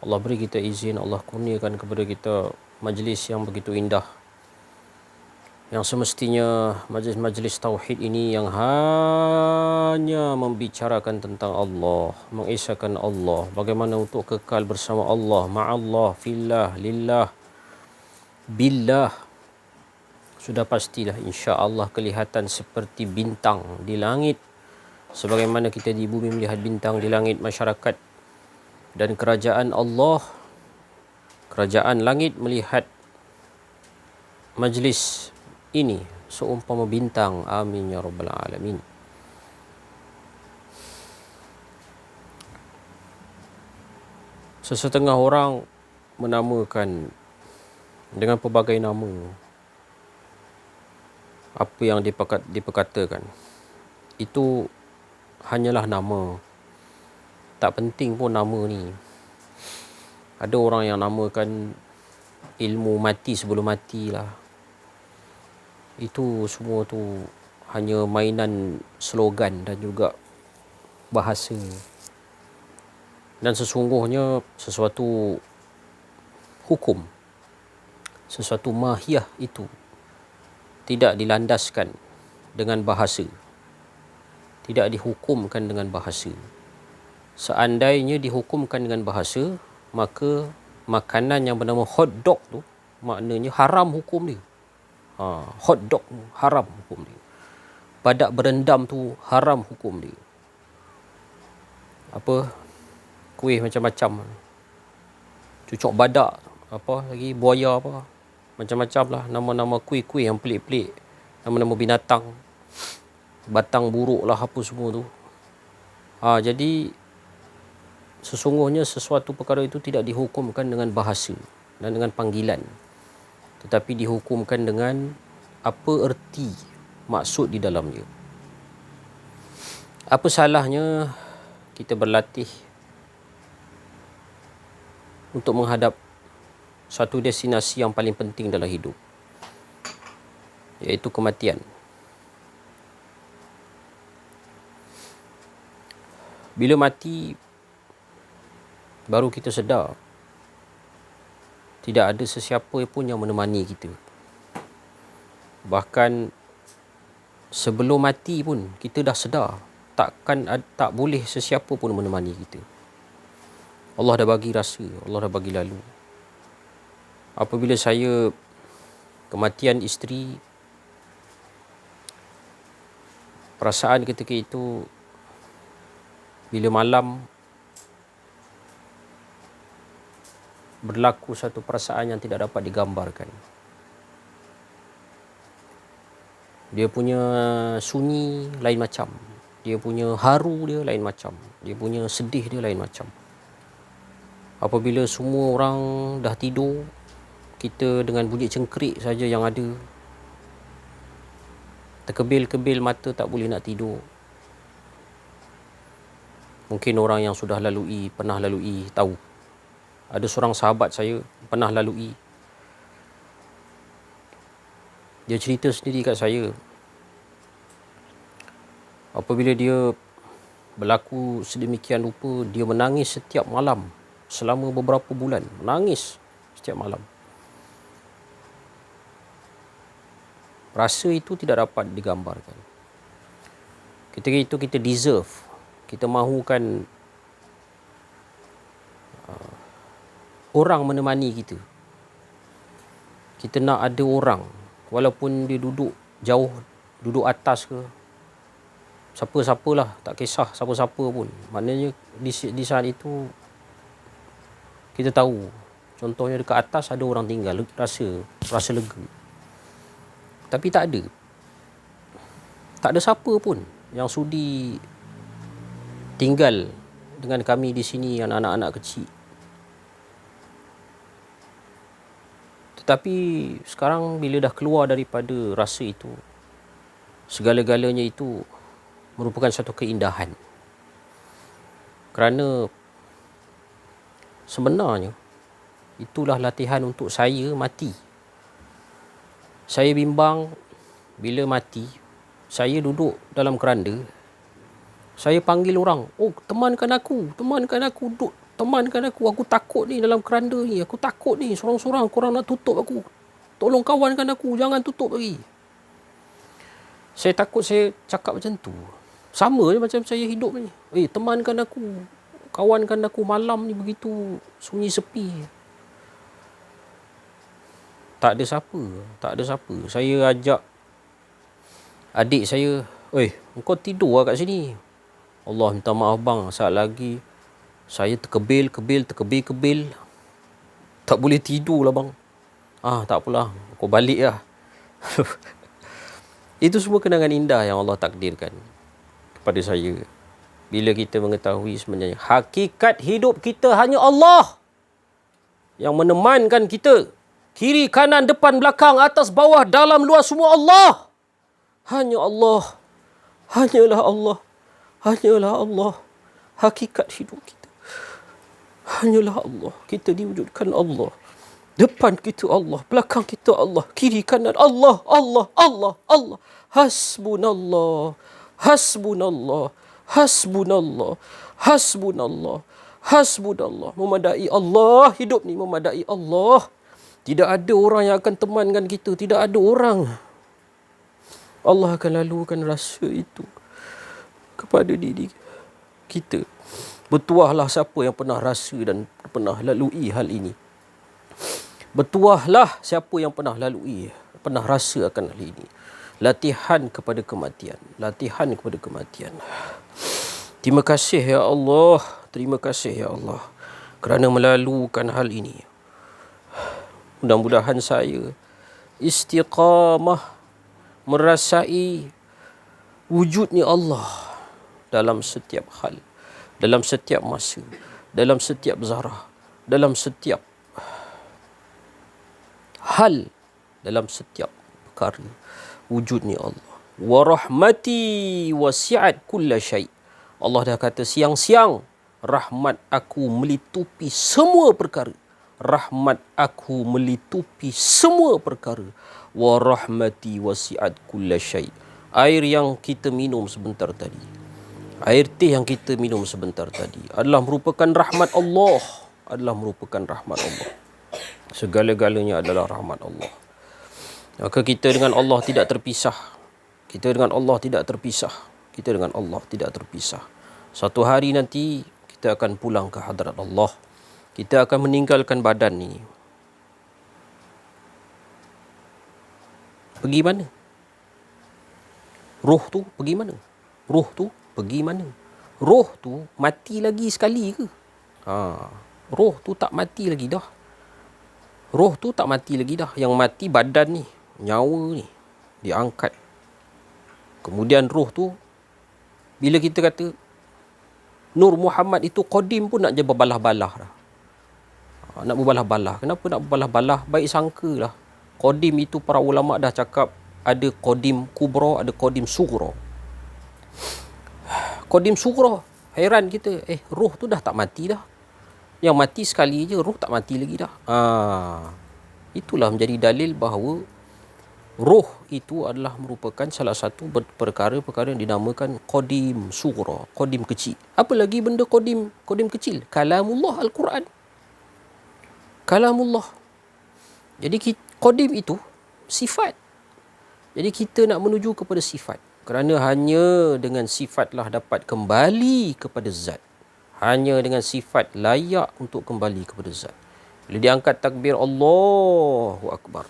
Allah beri kita izin, Allah kurniakan kepada kita majlis yang begitu indah, yang semestinya majlis-majlis tauhid ini yang hanya membicarakan tentang Allah, mengesahkan Allah, bagaimana untuk kekal bersama Allah, ma'allah, fillah, lillah, billah. Sudah pastilah insya-Allah kelihatan seperti bintang di langit, sebagaimana kita di bumi melihat bintang di langit masyarakat, dan kerajaan Allah, kerajaan langit melihat majlis ini seumpama bintang. Amin ya rabbal alamin. Sesetengah orang menamakan dengan pelbagai nama apa yang diperkatakan. Itu hanyalah nama. Tak penting pun nama ni. Ada orang yang namakan ilmu mati sebelum mati lah. Itu semua tu hanya mainan slogan dan juga bahasa. Dan sesungguhnya sesuatu hukum, sesuatu mahiyah itu tidak dilandaskan dengan bahasa, tidak dihukumkan dengan bahasa. Seandainya dihukumkan dengan bahasa, maka makanan yang bernama hot dog tu maknanya haram hukum dia. Hot dog haram hukum dia. Badak berendam tu haram hukum dia. Apa? Kuih macam-macam. Cucuk badak, apa lagi, buaya apa. Macam-macam lah nama-nama kuih-kuih yang pelik-pelik. Nama-nama binatang. Batang buruk lah apa semua tu. Jadi sesungguhnya sesuatu perkara itu tidak dihukumkan dengan bahasa dan dengan panggilan, tetapi dihukumkan dengan apa erti, maksud di dalamnya. Apa salahnya kita berlatih untuk menghadap satu destinasi yang paling penting dalam hidup, iaitu kematian. Bila mati, baru kita sedar tidak ada sesiapa pun yang menemani kita. Bahkan sebelum mati pun kita dah sedar tak boleh sesiapa pun menemani kita. Allah dah bagi rasa, Allah dah bagi lalu. Apabila saya kematian isteri, perasaan ketika itu bila malam berlaku satu perasaan yang tidak dapat digambarkan. Dia punya sunyi lain macam, dia punya haru dia lain macam, dia punya sedih dia lain macam. Apabila semua orang dah tidur, kita dengan bunyi cengkerik saja yang ada. Terkebil-kebil mata, tak boleh nak tidur. Mungkin orang yang sudah lalui, pernah lalui tahu. Ada seorang sahabat saya pernah lalui. Dia cerita sendiri kat saya. Apabila dia berlaku sedemikian rupa, dia menangis setiap malam selama beberapa bulan. Menangis setiap malam. Rasa itu tidak dapat digambarkan. Ketika itu kita deserve. Kita mahukan orang menemani kita. Kita nak ada orang. Walaupun dia duduk jauh, duduk atas ke. Siapa-siapalah, tak kisah siapa-siapa pun. Maknanya di saat itu, kita tahu. Contohnya dekat atas ada orang tinggal. Rasa lega. Tapi tak ada. Tak ada siapa pun yang sudi tinggal dengan kami di sini, anak-anak kecil. Tetapi sekarang bila dah keluar daripada rasa itu, segala-galanya itu merupakan satu keindahan. Kerana sebenarnya itulah latihan untuk saya mati. Saya bimbang bila mati, saya duduk dalam keranda, saya panggil orang, oh temankan aku, duduk, temankan aku takut ni dalam keranda ni, aku takut ni, sorang-sorang korang nak tutup aku, tolong kawankan aku, jangan tutup lagi. Saya takut saya cakap macam tu. Sama je macam saya hidup ni. Temankan aku, kawankan aku, malam ni begitu sunyi sepi. Tak ada siapa. Saya ajak adik saya, engkau tidur lah kat sini. Allah minta maaf bang, saat lagi saya terkebil. Tak boleh tidur lah bang. Tak apalah, kau balik lah. Itu semua kenangan indah yang Allah takdirkan kepada saya. Bila kita mengetahui sebenarnya hakikat hidup kita hanya Allah yang menemankan kita. Kiri, kanan, depan, belakang, atas, bawah, dalam, luar, semua Allah. Hanya Allah. Hanyalah Allah. Hanyalah Allah. Hakikat hidup kita. Hanyalah Allah. Kita diwujudkan Allah. Depan kita Allah. Belakang kita Allah. Kiri, kanan Allah. Allah. Allah. Allah. Hasbunallah. Hasbunallah. Hasbunallah. Hasbunallah. Hasbunallah. Memadai Allah. Hidup ni memadai Allah. Tidak ada orang yang akan temankan kita. Tidak ada orang. Allah akan lalukan rasa itu kepada diri kita. Bertuahlah siapa yang pernah rasa dan pernah lalui hal ini. Bertuahlah siapa yang pernah lalui, pernah rasa akan hal ini. Latihan kepada kematian. Latihan kepada kematian. Terima kasih ya Allah. Terima kasih ya Allah kerana melalukan hal ini. Mudah-mudahan saya istiqamah merasai wujudnya Allah dalam setiap hal, dalam setiap masa, dalam setiap zarah, dalam setiap hal, dalam setiap perkara. Wujudnya Allah. Wa rahmati wasi'at kulla syai'. Allah dah kata siang-siang, rahmat aku melitupi semua perkara. Rahmat aku melitupi semua perkara. Wa rahmati wasi'at kulla syai'. Air yang kita minum sebentar tadi, air teh yang kita minum sebentar tadi adalah merupakan rahmat Allah. Adalah merupakan rahmat Allah. Segala-galanya adalah rahmat Allah. Maka kita dengan Allah tidak terpisah. Kita dengan Allah tidak terpisah. Kita dengan Allah tidak terpisah. Satu hari nanti kita akan pulang ke hadrat Allah. Kita akan meninggalkan badan ini. Pergi mana? Roh tu pergi mana? Roh tu pergi mana? Roh tu mati lagi sekali ke? Roh tu tak mati lagi dah. Roh tu tak mati lagi dah. Yang mati badan ni, nyawa ni diangkat. Kemudian roh tu, bila kita kata Nur Muhammad itu qadim pun nak je berbalah-balah dah. Nak berbalah-balah. Kenapa nak berbalah-balah? Baik sangka lah. Qadim itu para ulama dah cakap ada qadim kubra, ada qadim sughra. Qadim sughra, Hairan kita, roh tu dah tak mati dah. Yang mati sekali je, roh tak mati lagi dah. Itulah menjadi dalil bahawa roh itu adalah merupakan salah satu perkara-perkara yang dinamakan qadim sughra, qadim kecil. Apa lagi benda qadim kecil? Kalamullah Al-Quran. Kalamullah. Jadi qadim itu sifat. Jadi kita nak menuju kepada sifat. Kerana hanya dengan sifatlah dapat kembali kepada zat. Hanya dengan sifat layak untuk kembali kepada zat. Bila diangkat takbir Allahu Akbar,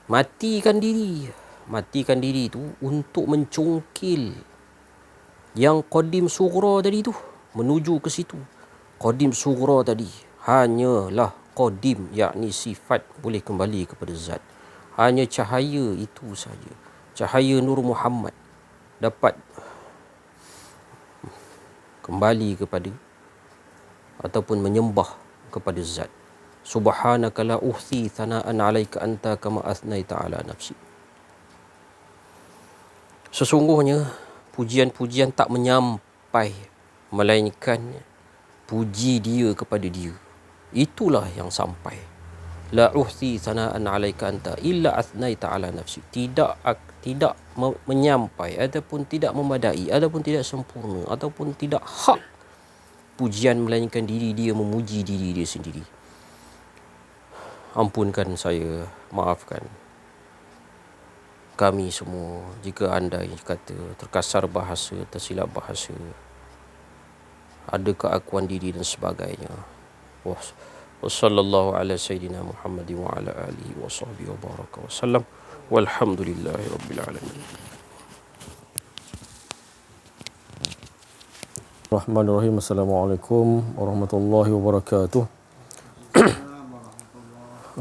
matikan diri itu untuk mencungkil yang qadim sughra tadi tu, menuju ke situ. Qadim sughra tadi hanyalah qadim, yakni sifat boleh kembali kepada zat. Hanya cahaya itu saja, cahaya Nur Muhammad dapat kembali kepada ataupun menyembah kepada zat. Subhanaka la uhsi thana'an 'alaika anta kama athnaita 'ala nafsi. Sesungguhnya pujian-pujian tak menyampai melainkan puji dia kepada dia. Itulah yang sampai. La uhsi thana'an 'alaika anta illa athnaita 'ala nafsi. Tidak menyampai ataupun tidak memadai ataupun tidak sempurna ataupun tidak hak pujian melainkan diri dia memuji diri dia sendiri. Ampunkan saya, maafkan kami semua jika anda kata terkasar bahasa, tersilap bahasa, ada keakuan diri dan sebagainya. Wassallallahu ala sayyidina Muhammadin wa ala alihi wa sahbihi wa baraka wa sallam. Walhamdulillahi rabbil alamin. Bismillahirrahmanirrahim. Assalamualaikum warahmatullahi wabarakatuh.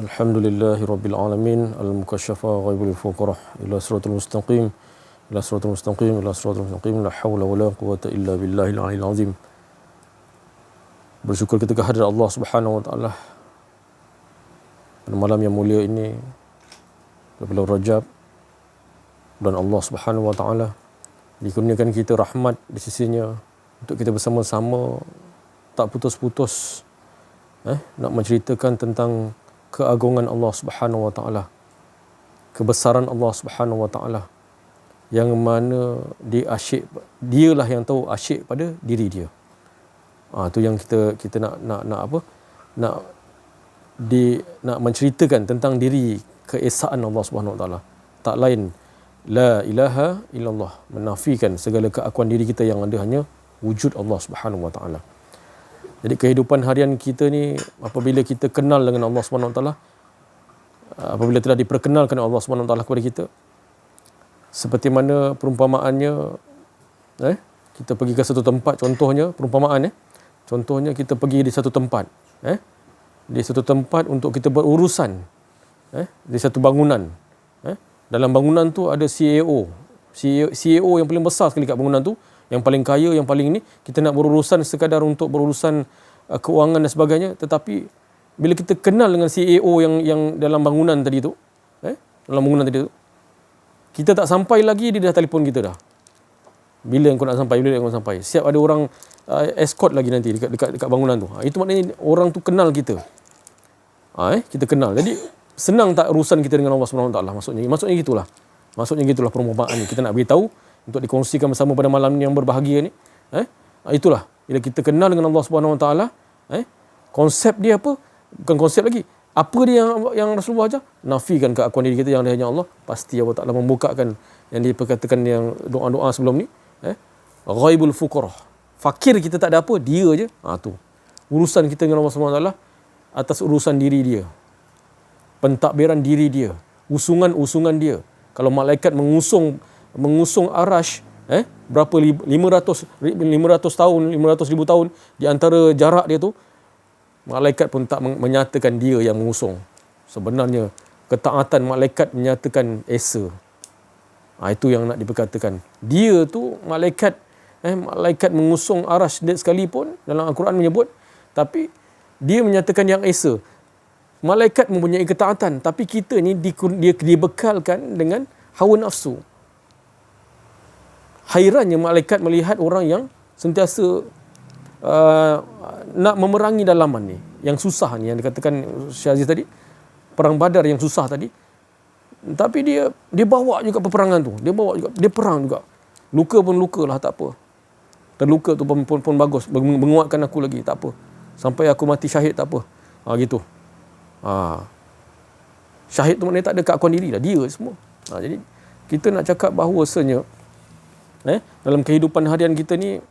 Alhamdulillahi rabbil alamin. Al-mukasyafa ghaibul fuqarah ila siratal mustaqim, ila siratal mustaqim, ila siratal mustaqim. La hawla wa la quwwata illa billahil aliyyil azim. Bersyukur kita kehadirat Allah Subhanahu wa taala pada malam yang mulia ini, bulan Rajab, bulan Allah Subhanahu wa taala, dikurniakan kita rahmat di sisinya untuk kita bersama-sama tak putus-putus nak menceritakan tentang keagungan Allah Subhanahu wa taala, kebesaran Allah Subhanahu wa taala, yang mana dia asyik, dialah yang tahu asyik pada diri dia. Tu yang kita nak menceritakan tentang diri keesaan Allah Subhanahu wa taala. Tak lain la ilaha illallah, menafikan segala keakuan diri kita yang ada hanya wujud Allah Subhanahu wa taala. Jadi kehidupan harian kita ni, apabila kita kenal dengan Allah Subhanahu wa taala, apabila telah diperkenalkan Allah Subhanahu wa taala kepada kita, seperti mana perumpamaannya, kita pergi ke satu tempat, contohnya contohnya kita pergi di satu tempat, di satu tempat untuk kita berurusan, di satu bangunan, dalam bangunan tu ada CEO yang paling besar sekali kat bangunan tu, yang paling kaya, yang paling ni, kita nak berurusan sekadar untuk berurusan keuangan dan sebagainya. Tetapi bila kita kenal dengan CEO yang dalam bangunan tadi tu, kita tak sampai lagi, dia dah telefon kita dah. Bila kau nak sampai? Siap ada orang escort lagi nanti dekat bangunan tu. Itu maknanya orang tu kenal kita. Kita kenal. Jadi senang tak urusan kita dengan Allah Subhanahu wa taala? Maksudnya gitulah. Maksudnya gitulah perumpamaan ni. Kita nak beritahu untuk dikongsikan bersama pada malam ni yang berbahagia ni. Itulah bila kita kenal dengan Allah Subhanahu wa taala, konsep dia apa? Bukan konsep lagi. Apa dia yang Rasulullah ajar? Nafikan keakuan diri kita yang ada hanya Allah. Pasti Allah Taala membukakan yang diperkatakan yang doa-doa sebelum ni. Ghaibul fuqarah. Fakir kita tak ada apa, dia je. Tu. Urusan kita dengan Allah Subhanahu wa taala atas urusan diri dia. Pentadbiran diri dia, usungan dia. Kalau malaikat mengusung arash, berapa 500 tahun, 500,000 tahun di antara jarak dia tu, malaikat pun tak menyatakan dia yang mengusung. Sebenarnya ketaatan malaikat menyatakan esa. Itu yang nak diperkatakan. Dia tu malaikat mengusung arash sekalipun dalam Al-Quran menyebut, tapi dia menyatakan yang esa. Malaikat mempunyai ketaatan, tapi kita ni dia dibekalkan dengan hawa nafsu. Hairannya malaikat melihat orang yang sentiasa nak memerangi dalaman ni, yang susah ni, yang dikatakan Syekh Aziz tadi, perang Badar yang susah tadi. Tapi dia bawa juga peperangan tu, dia perang juga. Luka pun luka lah, tak apa. Terluka tu pun bagus, menguatkan aku lagi, tak apa. Sampai aku mati syahid, tak apa. Gitu. Syahid tu maknanya tak ada keakuan diri lah, dia semua. Jadi kita nak cakap bahawasanya dalam kehidupan harian kita ni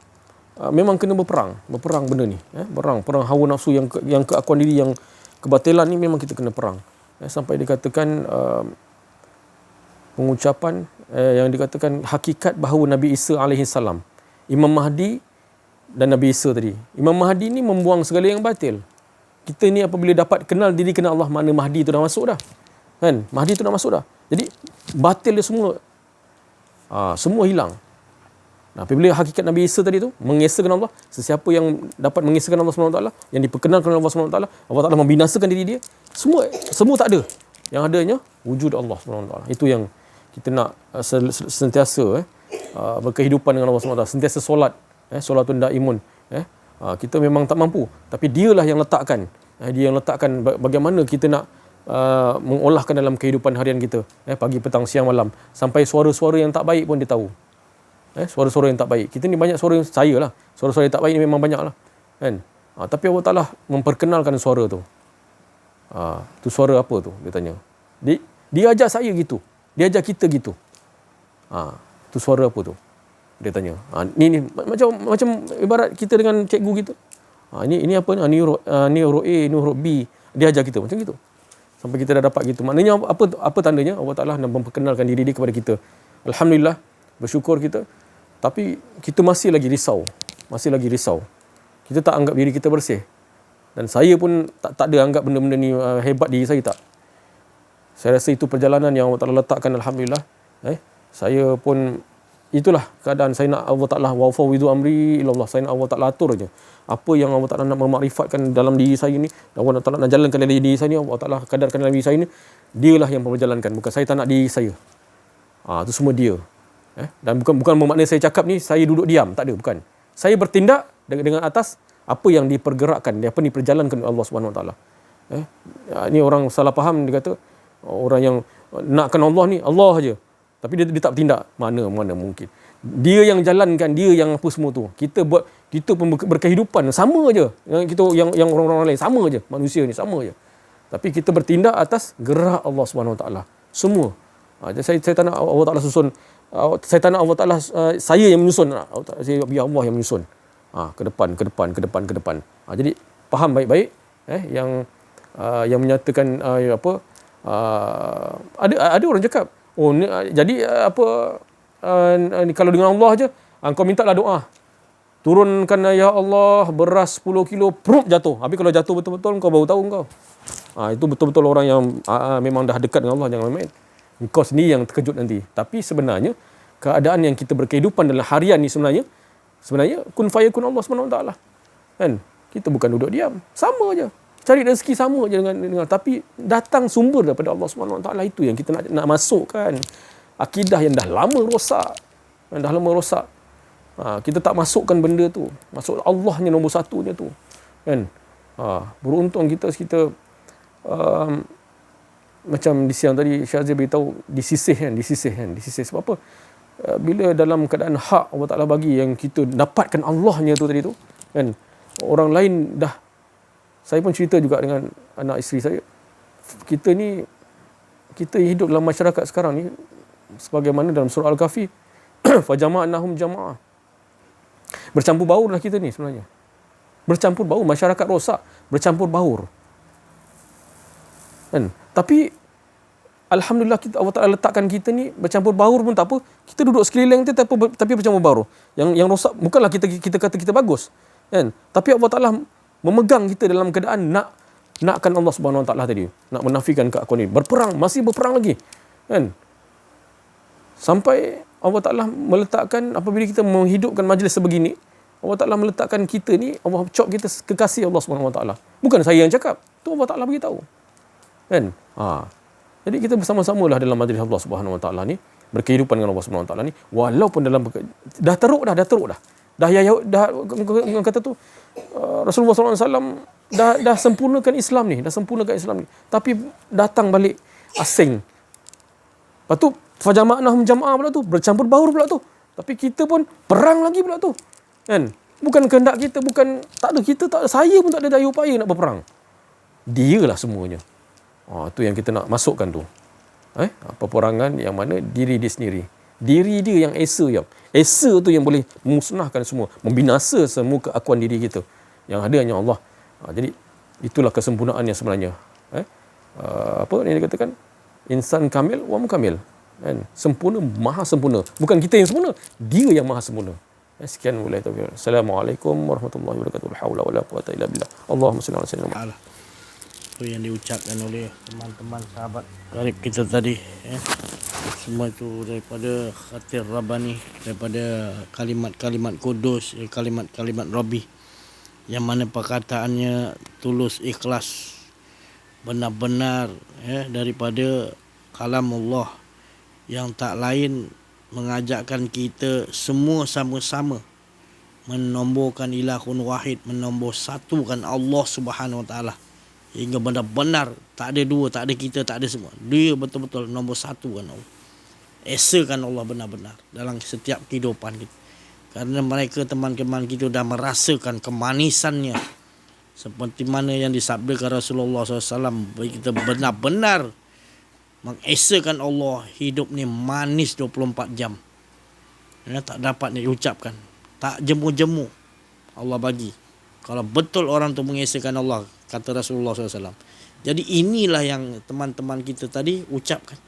memang kena berperang benda ni. Perang hawa nafsu yang keakuan diri, yang kebatilan ni memang kita kena perang. Sampai dikatakan pengucapan yang dikatakan hakikat bahawa Nabi Isa alaihi salam, Imam Mahdi dan Nabi Isa tadi. Imam Mahdi ni membuang segala yang batil. Kita ni apabila dapat kenal diri kenal Allah, mana Mahdi tu dah masuk dah. Kan? Mahdi tu dah masuk dah. Jadi batil dia semua hilang. Apabila hakikat Nabi Isa tadi tu mengesakan Allah, sesiapa yang dapat mengesakan Allah SWT, yang diperkenalkan oleh Allah SWT, Allah Taala membinasakan diri dia, semua tak ada. Yang adanya wujud Allah SWT. Itu yang kita nak sentiasa berkehidupan dengan Allah SWT, sentiasa solat, solatun daimun. Kita memang tak mampu, tapi dialah yang letakkan, dia yang letakkan bagaimana kita nak mengolahkan dalam kehidupan harian kita, pagi, petang, siang, malam, sampai suara-suara yang tak baik pun dia tahu. Suara-suara yang tak baik. Kita ni banyak suara yang suara-suara yang tak baik ni memang banyak lah. Kan? Tapi Allah Ta'ala memperkenalkan suara tu. Tu suara apa tu? Dia tanya. Dia ajar saya gitu. Dia ajar kita gitu. Tu suara apa tu? Dia tanya. Ni macam ibarat kita dengan cikgu gitu. Ini apa ni? Ni huruf A, ni huruf B. Dia ajar kita macam gitu. Sampai kita dah dapat gitu. Maknanya apa tandanya? Allah Ta'ala nak memperkenalkan diri dia kepada kita. Alhamdulillah, bersyukur kita. Tapi kita masih lagi risau. Kita tak anggap diri kita bersih. Dan saya pun tak ada anggap benda-benda ni hebat diri saya, tak. Saya rasa itu perjalanan yang Allah Ta'ala letakkan, alhamdulillah. Saya pun itulah keadaan saya nak Allah Ta'ala wa fawwidu amri ilallah. Saya nak Allah Ta'ala atur aja. Apa yang Allah Ta'ala nak memakrifatkan dalam diri saya ni, Allah Ta'ala nak jalankan dalam diri saya ni, Allah Ta'ala kadarkan dalam diri saya ni, dialah yang berjalankan. Bukan saya tak nak diri saya. Itu semua dia. Dan bukan bermakna saya cakap ni saya duduk diam, tak ada, bukan. Saya bertindak dengan atas apa yang dipergerakkan, apa ni perjalankan oleh Allah Subhanahu Wa Taala. Ini orang salah faham, dia kata orang yang nakkan Allah ni Allah aja. Tapi dia tak bertindak, mana mungkin. Dia yang jalankan, dia yang apa semua tu. Kita pun berkehidupan sama aja. Yang orang-orang lain sama aja, manusia ni sama aja. Tapi kita bertindak atas gerak Allah Subhanahu Wa Taala. Semua. Saya tak nak Allah Ta'ala susun, saya tak nak Allah Ta'ala saya yang menyusun, biar Allah yang menyusun ke depan. Jadi faham baik-baik yang menyatakan ada orang cakap kalau dengan Allah aja kau mintalah doa, turunkan ya Allah beras 10 kilo jatuh. Habis kalau jatuh betul-betul kau baru tahu kau. Itu betul-betul orang yang memang dah dekat dengan Allah, jangan main-main. Kau sendiri yang terkejut nanti. Tapi sebenarnya keadaan yang kita berkehidupan dalam harian ni sebenarnya kun fayakun Allah SWT. Kan? Kita bukan duduk diam. Sama aja. Cari rezeki sama aja dengan tapi datang sumber daripada Allah SWT. Itu yang kita nak masukkan. Akidah yang dah lama rosak. Kita tak masukkan benda tu. Masuk Allahnya nombor satunya tu. Kan? Beruntung kita macam di siang tadi Syekh Aziz beritahu disisih. Sebab apa? Bila dalam keadaan hak Allah Ta'ala bagi yang kita dapatkan Allahnya tu tadi tu, kan, orang lain dah. Saya pun cerita juga dengan anak isteri saya, kita hidup dalam masyarakat sekarang ni sebagaimana dalam surah Al-Kahfi fajama'nahum jama'ah. Bercampur baur lah kita ni sebenarnya. Bercampur baur, masyarakat rosak, bercampur baur. Kan? Tapi alhamdulillah Allah Ta'ala letakkan kita ni bercampur baur pun tak apa. Kita duduk sekeliling kita tapi bercampur baur. Yang rosak bukanlah kita kata kita bagus. Kan? Tapi Allah Ta'ala memegang kita dalam keadaan nakkan Allah Subhanahu Wa Ta'ala tadi. Nak menafikan keakuan ini. Masih berperang lagi. Kan? Sampai Allah Ta'ala meletakkan apabila kita menghidupkan majlis sebegini, Allah Ta'ala meletakkan kita ni, Allah cop kita kekasih Allah Subhanahu Wa Ta'ala. Bukan saya yang cakap. Tu Allah Ta'ala beritahu. Kan? Jadi kita bersama-samalah dalam majlis Allah Subhanahu Wa Ta'ala ni, berkehidupan dengan Allah Subhanahu Wa Ta'ala ni, walaupun dalam dah teruk dah. dah orang kata tu Rasulullah SAW dah sempurnakan Islam ni, tapi datang balik asing. Lepas tu fajama'nahum jam'ah pula tu, bercampur baur pula tu. Tapi kita pun perang lagi pula tu. Kan? Bukan kehendak kita, saya pun tak ada daya upaya nak berperang. Dialah semuanya. Tu yang kita nak masukkan tu. Peperangan yang mana diri dia sendiri. Diri dia yang esa tu yang boleh musnahkan semua, membinasa semua keakuan diri kita. Yang ada hanya Allah. Jadi itulah kesempurnaan yang sebenarnya. Apa yang dikatakan? Insan kamil wa mukamil. Kan? Sempurna, maha sempurna. Bukan kita yang sempurna, dia yang maha sempurna. Sekian mulai taufiq. Assalamualaikum warahmatullahi wabarakatuh. La haula wala quwata illa billah. Allahumma salli ala sayyidina Muhammad. Itu yang diucapkan oleh teman-teman sahabat karib kita tadi, semua itu daripada khatir Rabbani, daripada kalimat-kalimat kudus, kalimat-kalimat Rabbi, yang mana perkataannya tulus, ikhlas, benar-benar daripada kalam Allah, yang tak lain mengajakkan kita semua sama-sama menomborkan ilahun wahid, menombor satukan Allah Subhanahu Wa Taala, hingga benar-benar tak ada dua, tak ada kita, tak ada semua. Dia betul-betul nombor satu kan Allah. Esakan Allah benar-benar dalam setiap kehidupan kita. Kerana mereka teman-teman kita dah merasakan kemanisannya. Seperti mana yang disabdakan Rasulullah SAW, kita benar-benar mengesakan Allah, hidup ni manis 24 jam. Tak dapat diucapkan. Tak jemu-jemu Allah bagi. Kalau betul orang tu mengesakan Allah, kata Rasulullah SAW. Jadi inilah yang teman-teman kita tadi ucapkan.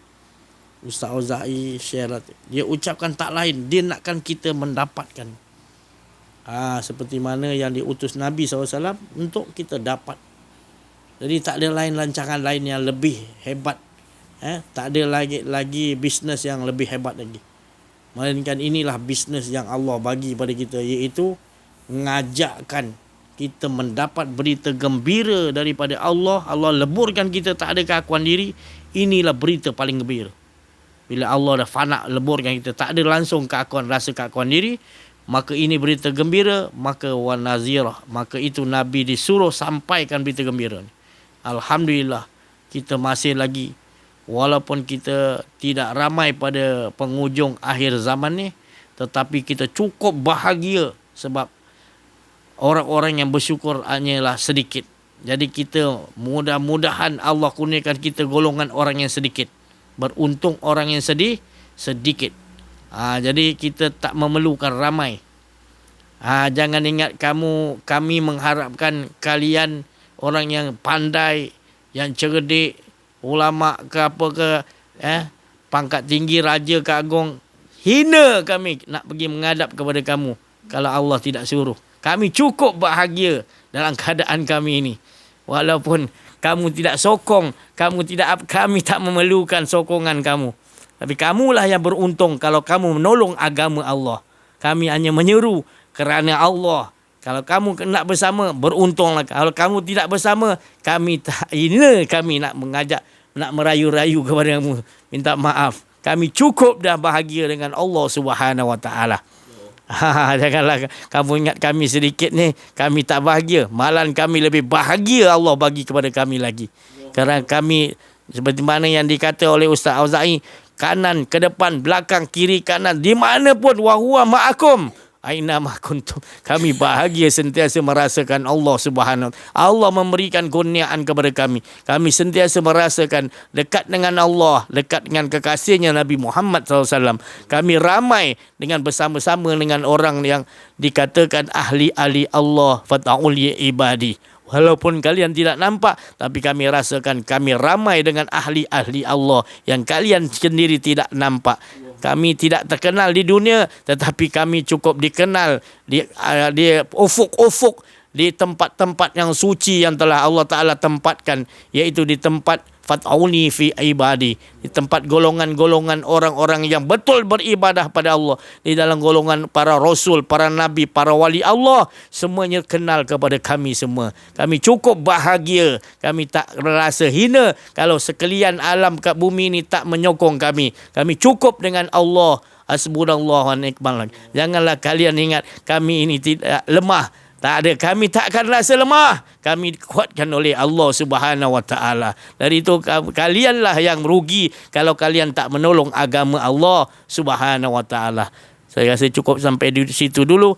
Ustaz Auza'i share, dia ucapkan tak lain, dia nakkan kita mendapatkan. Seperti mana yang diutus Nabi SAW untuk kita dapat. Jadi tak ada lain lancangan lain yang lebih hebat. Tak ada lagi bisnes yang lebih hebat lagi. Melainkan inilah bisnes yang Allah bagi pada kita, iaitu mengajakkan kita mendapat berita gembira daripada Allah. Allah leburkan kita tak ada keakuan diri. Inilah berita paling gembira. Bila Allah dah fana leburkan kita, tak ada langsung rasa keakuan diri, maka ini berita gembira, maka wa nazirah, maka itu Nabi disuruh sampaikan berita gembira ni. Alhamdulillah, kita masih lagi, walaupun kita tidak ramai pada penghujung akhir zaman ni, tetapi kita cukup bahagia sebab orang-orang yang bersyukur hanyalah sedikit. Jadi kita mudah-mudahan Allah kurniakan kita golongan orang yang sedikit. Beruntung orang yang sedikit. Jadi kita tak memerlukan ramai. Jangan ingat kami mengharapkan kalian orang yang pandai, yang cerdik, ulama ke apa ke, pangkat tinggi, raja ke agung. Hina kami nak pergi menghadap kepada kamu kalau Allah tidak suruh. Kami cukup bahagia dalam keadaan kami ini. Walaupun kamu tidak sokong, kami tak memerlukan sokongan kamu. Tapi kamulah yang beruntung kalau kamu menolong agama Allah. Kami hanya menyeru kerana Allah. Kalau kamu nak bersama, beruntunglah. Kalau kamu tidak bersama, kami nak mengajak, nak merayu-rayu kepada kamu. Minta maaf. Kami cukup dah bahagia dengan Allah Subhanahu Wa Taala. Janganlah kamu ingat kami sedikit ni, kami tak bahagia. Malahan kami lebih bahagia Allah bagi kepada kami lagi. Kerana kami, seperti mana yang dikata oleh Ustaz Auza'i, kanan, ke depan, belakang, kiri, kanan, di mana pun, wa huwa ma'akum aina ma kuntum. Kami bahagia sentiasa merasakan Allah Subhanahu. Allah memberikan kurniaan kepada kami. Kami sentiasa merasakan dekat dengan Allah, dekat dengan kekasihnya Nabi Muhammad SAW. Kami ramai dengan bersama-sama dengan orang yang dikatakan ahli-ahli Allah, fata'ul ya ibadi. Walaupun kalian tidak nampak, tapi kami rasakan kami ramai dengan ahli-ahli Allah yang kalian sendiri tidak nampak. Kami tidak terkenal di dunia, tetapi kami cukup dikenal di ufuk-ufuk, di tempat-tempat yang suci yang telah Allah Ta'ala tempatkan, iaitu di tempat fat'auni fi ibadi. Di tempat golongan-golongan orang-orang yang betul beribadah pada Allah. Di dalam golongan para rasul, para nabi, para wali Allah. Semuanya kenal kepada kami semua. Kami cukup bahagia. Kami tak rasa hina kalau sekalian alam kat bumi ni tak menyokong kami. Kami cukup dengan Allah. Hasbunallah wa ni'mal wakil. Janganlah kalian ingat kami ini tidak lemah. Tak ada, kami tak akan rasa lemah. Kami dikuatkan oleh Allah Subhanahu wa taala. Dari itu kalianlah yang rugi kalau kalian tak menolong agama Allah Subhanahu wa taala. Saya rasa cukup sampai di situ dulu.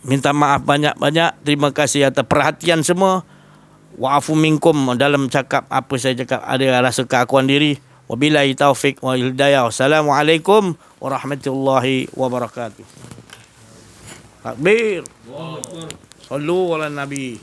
Minta maaf banyak-banyak. Terima kasih atas perhatian semua. Wa'afu minkum dalam cakap apa saya cakap ada rasa keakuan diri. Wabillahi taufik wa hidayah. Wassalamualaikum warahmatullahi wabarakatuh. Takbir. Sallu ala Nabi.